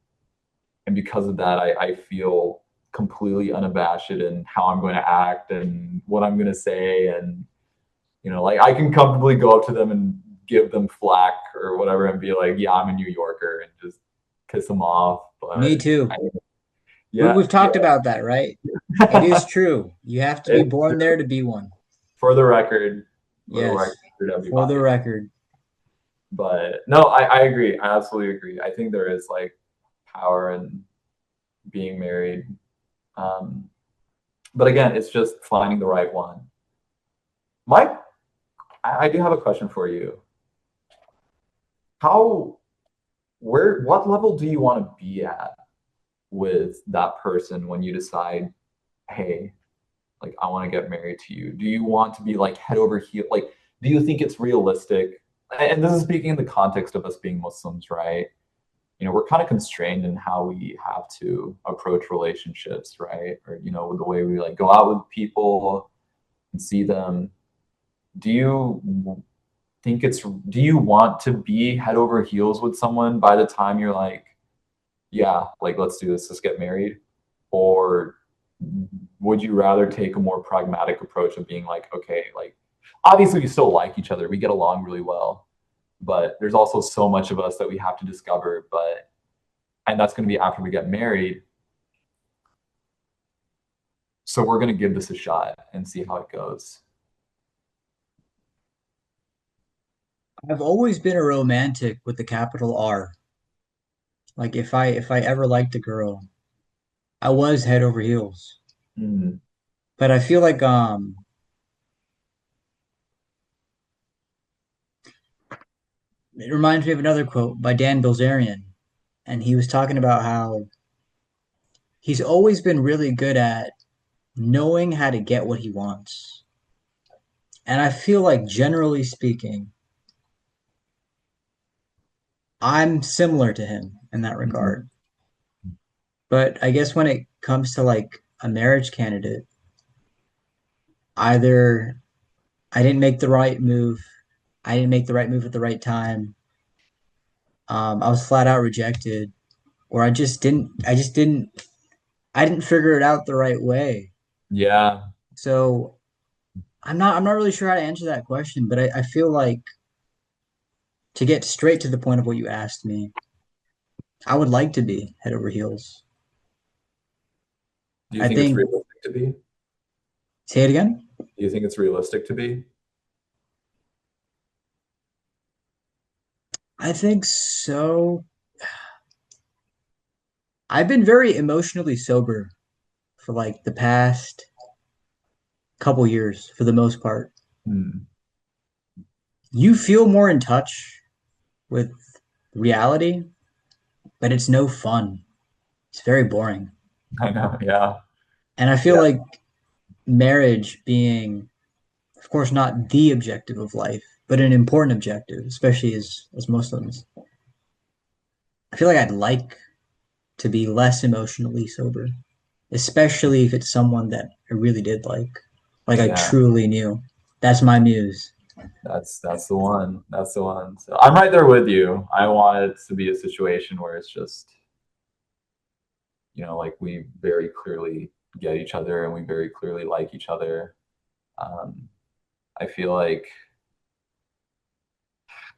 And because of that, I feel completely unabashed in how I'm going to act and what I'm going to say. And, like I can comfortably go up to them and give them flack or whatever and be like, yeah, I'm a New Yorker and just piss them off. Me But too. yeah, We've talked about that, right? It yeah. is true. You have to be It's born there to be one. for the record, for the Yes, record, for the everybody. record. But no, I agree. I absolutely agree. I think there is like power in being married. Um, but again, it's just finding the right one. Mike, I do have a question for you. How, what level do you want to be at with that person when you decide, hey, like I want to get married to you? Do you want to be like head over heel? Like, do you think it's realistic? And this is speaking in the context of us being Muslims, right? You know, we're kind of constrained in how we have to approach relationships, right? Or, you know, the way we like go out with people and see them. Do you do you want to be head over heels with someone by the time you're like, yeah, like let's do this, let's get married? Or would you rather take a more pragmatic approach of being like, okay, like obviously we still like each other, we get along really well, but there's also so much of us that we have to discover, but and that's going to be after we get married. So we're going to give this a shot and see how it goes. I've always been a romantic with the capital R. Like if I ever liked a girl, I was head over heels. Mm, But I feel like it reminds me of another quote by Dan Bilzerian, and he was talking about how he's always been really good at knowing how to get what he wants. And I feel like generally speaking, I'm similar to him in that mhm. regard. But I guess when it comes to like a marriage candidate, either I didn't make the right move, I didn't make the right move at the right time, I was flat out rejected, or I didn't figure it out the right way. Yeah. So I'm not really sure how to answer that question, but I feel like to get straight to the point of what you asked me, I would like to be head over heels. Do you I think it's think, realistic to be? say it again. Do you think it's realistic to be? I think so. I've been very emotionally sober for like the past couple years for the most part. Hmm. You feel more in touch with reality, but it's no fun. It's very boring. I know. Yeah. And I feel Yeah. like marriage being, of course, not the objective of life, but an important objective, especially as Muslims. I feel like I'd like to be less emotionally sober, especially if it's someone that I really did like I Yeah. truly knew. That's my muse. That's the one. That's the one. So I'm right there with you. I want it to be a situation where it's just, you know, like we very clearly get each other and we very clearly like each other. Um, I feel like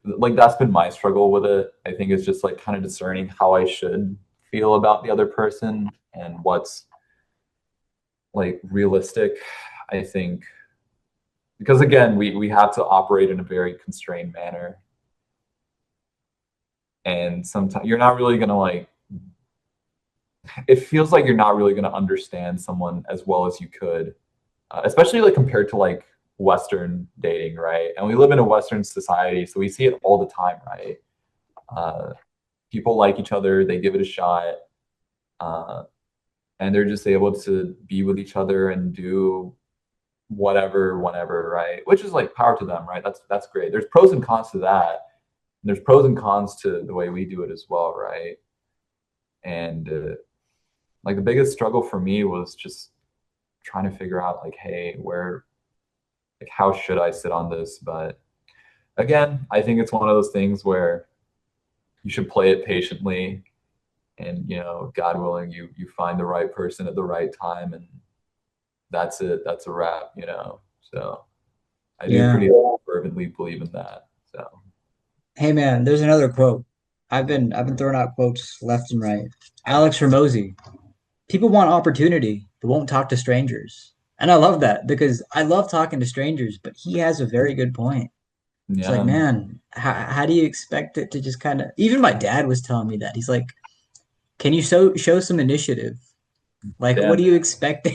that's been my struggle with it. I think it's just like kind of discerning how I should feel about the other person and what's like realistic. I think because again, we have to operate in a very constrained manner, and sometimes you're not really gonna like. It feels like you're not really gonna understand someone as well as you could, especially like compared to like Western dating, right? And we live in a Western society, so we see it all the time, right? Uh, People like each other, they give it a shot, uh, and they're just able to be with each other and do whatever, whenever, right? Which is like power to them, right? That's great. There's pros and cons to that. And there's pros and cons to the way we do it as well, right? And like the biggest struggle for me was just trying to figure out like, hey, where, like, how should I sit on this? But again, I think it's one of those things where you should play it patiently, and you know, God willing, you find the right person at the right time, and that's it. That's a wrap, you know. So I do Yeah. pretty fervently believe in that. So Hey man, there's another quote. I've been throwing out quotes left and right. Alex Hermosi. People want opportunity, but won't talk to strangers. And I love that because I love talking to strangers, but he has a very good point. It's like, Yeah, man, how do you expect it to just kind of? Even my dad was telling me that. He's like, can you show some initiative? Like, what damn. do you expect?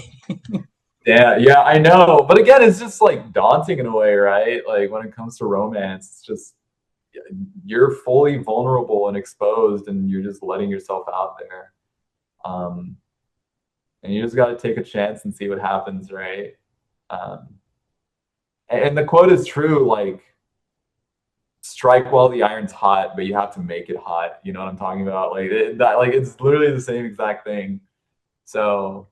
Yeah, yeah, I know. But again, it's just like daunting in a way, right? Like when it comes to romance, it's just you're fully vulnerable and exposed, and you're just letting yourself out there. Um, and you just got to take a chance and see what happens, right? Um, and the quote is true, like strike while the iron's hot, but you have to make it hot. You know what I'm talking about? Like that, like it's literally the same exact thing. So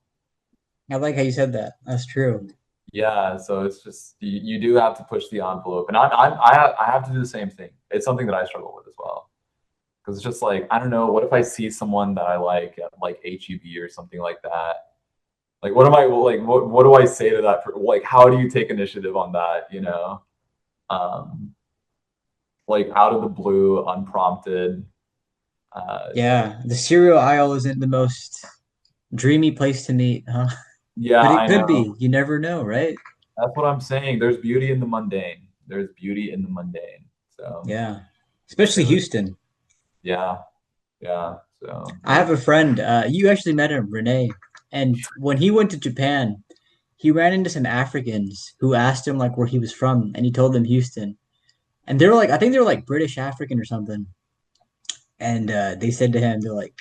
I like how you said that. That's true. yeah, so it's just you do have to push the envelope, and I have to do the same thing. It's something that I struggle with as well because it's just like I don't know. What if I see someone that I like at like HEB or something like that? Like, what am I like? What do I say to that? Like, how do you take initiative on that? Um, like out of the blue, unprompted. Uh, Yeah, the cereal aisle isn't the most dreamy place to meet, huh? yeah, But it I could know. be. You never know, right? That's what I'm saying. There's beauty in the mundane. There's beauty in the mundane. So, Yeah, especially it, Houston. yeah, yeah. So I have a friend. You actually met him, Renee, and when he went to Japan, he ran into some Africans who asked him like where he was from, and he told them Houston, and they were like, I think they were like British African or something, and they said to him, they're like,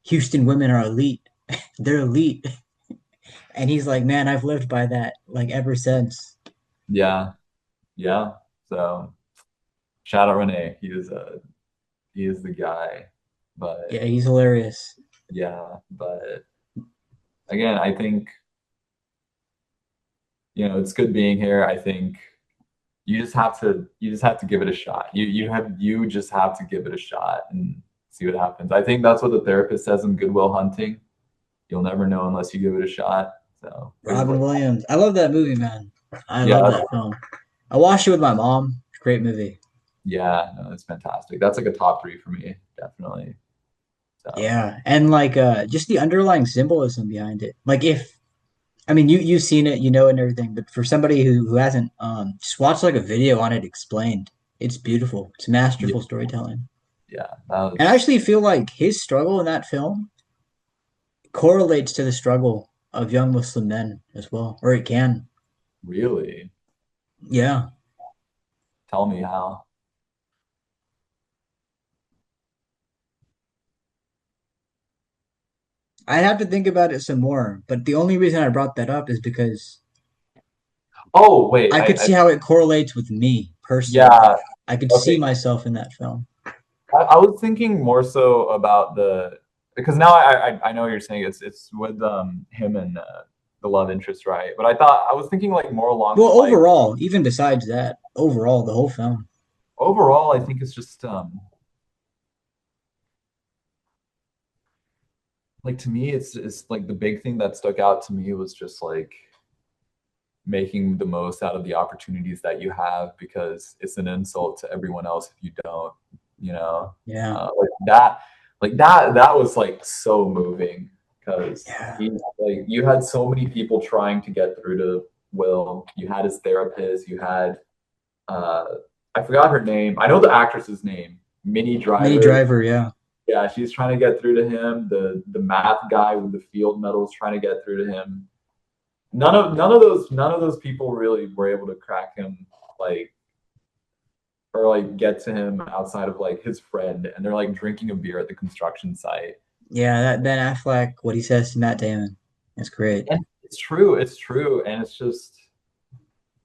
Houston women are elite. They're elite, and he's like, man, I've lived by that like ever since. yeah, yeah. So shout out Renee. He is the guy. Yeah, But he's hilarious. yeah, but again, I think it's good being here. I think you just have to give it a shot. You just have to give it a shot and see what happens. I think that's what the therapist says in Goodwill Hunting. You'll never know unless you give it a shot. So there's Robin like Williams. I love that movie, man. I yeah, love that film. I watched it with my mom. Great movie. yeah, no, it's fantastic. That's like a top three for me, definitely. So Yeah, and like just the underlying symbolism behind it. Like if I mean you've seen it, you know it and everything, but for somebody who hasn't just watch like a video on it explained. It's beautiful. It's yeah, masterful storytelling. yeah, that And I was actually feel like his struggle in that film correlates to the struggle of young Muslim men as well, or it can. really Yeah. tell me how. I'd have to think about it some more, but the only reason I brought that up is because Oh wait, I could see how it correlates with me personally. yeah, I could see okay. myself in that film. I was thinking more so about the because now I know what you're saying it's with him and the love interest, right? But I was thinking like more along Well, the like overall, even besides that, overall, the whole film. overall I think it's just like to me it's like the big thing that stuck out to me was just like making the most out of the opportunities that you have because it's an insult to everyone else if you don't, you know. Yeah. That was like so moving because Yeah. he like you had so many people trying to get through to Will. You had his therapist, you had uh I forgot her name. I know the actress's name, Minnie Mini Driver. Driver, yeah. Yeah, she's trying to get through to him. The math guy with the field medals trying to get through to him. None of those people really were able to crack him like or like get to him outside of like his friend, and they're like drinking a beer at the construction site. Yeah, that Ben Affleck, what he says to Matt Damon. That's great. And it's true, and it's just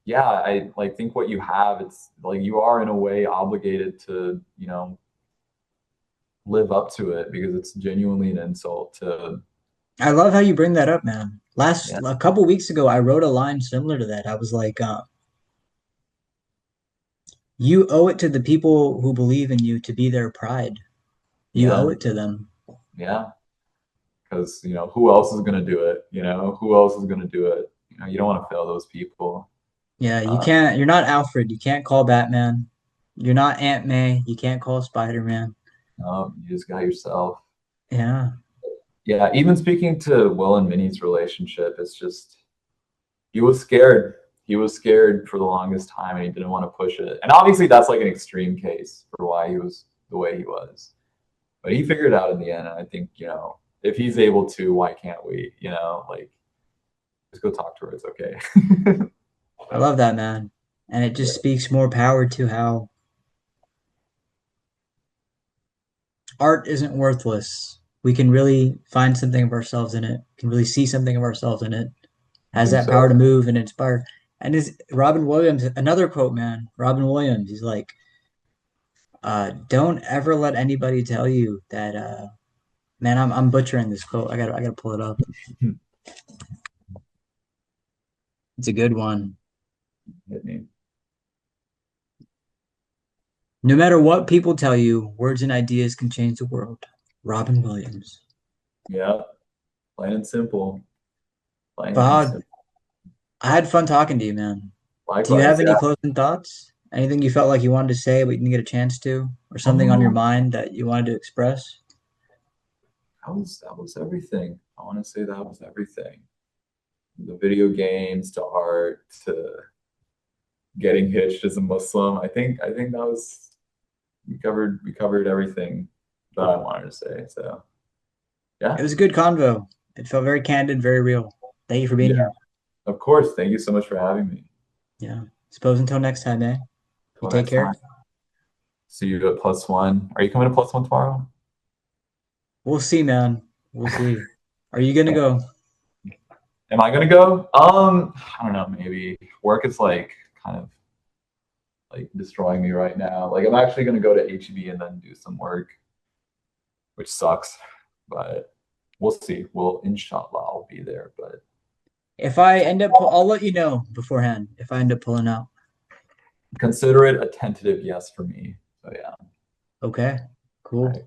yeah, I like think what you have, it's like you are in a way obligated to live up to it because it's genuinely an insult to I love how you bring that up, man. yeah, A couple weeks ago, I wrote a line similar to that. I was like, you owe it to the people who believe in you to be their pride. You owe yeah, it to them. yeah, because who else is going to do it? Who else is going to do it? You don't want to fail those people. Yeah, you uh, can't, you're not Alfred. You can't call Batman. You're not Aunt May. You can't call Spider-Man. you just got yourself. Yeah. Yeah, even speaking to Will and Minnie's relationship, it's just he was scared. he was scared for the longest time and he didn't want to push it. And obviously that's like an extreme case for why he was the way he was. But he figured it out in the end. And I think, if he's able to, why can't we? Like just go talk to her. It's okay. I love that, man. And it Yeah, just speaks more power to how art isn't worthless. We can really find something of ourselves in it, can really see something of ourselves in it, I has think that power so. to move and inspire. And is Robin Williams, another quote, man. Robin Williams, he's like, don't ever let anybody tell you that man, I'm butchering this quote. I gotta pull it up. It's a good one. Hit me. No matter what people tell you, words and ideas can change the world. Robin Williams. Yeah, plain and simple. Plain and Fahad, simple. I had fun talking to you, man. Do you have Likewise, any yeah. closing thoughts? Anything you felt like you wanted to say but you didn't get a chance to? Or something on your Um, mind that you wanted to express? that was everything. I want to say that was everything. The video games to art to getting hitched as a Muslim. I think that was we covered everything that I wanted to say. So It yeah. was a good convo. It felt very candid, very real. Thank you for being Yeah, here. of course. Thank you so much for having me. Yeah. Suppose until next time, eh? You Till take next time. care. See you at +1. Are you coming to +1 tomorrow? We'll see, man. We'll see. Are you gonna go? Am I gonna go? I don't know, maybe. Work is like kind of like destroying me right now. Like I'm actually gonna go to HEB and then do some work, which sucks, but we'll see. Well, inshallah, I'll be there, but If I end up, I'll let you know beforehand if I end up pulling out. consider it a tentative yes for me. So yeah. Okay. All Cool. right.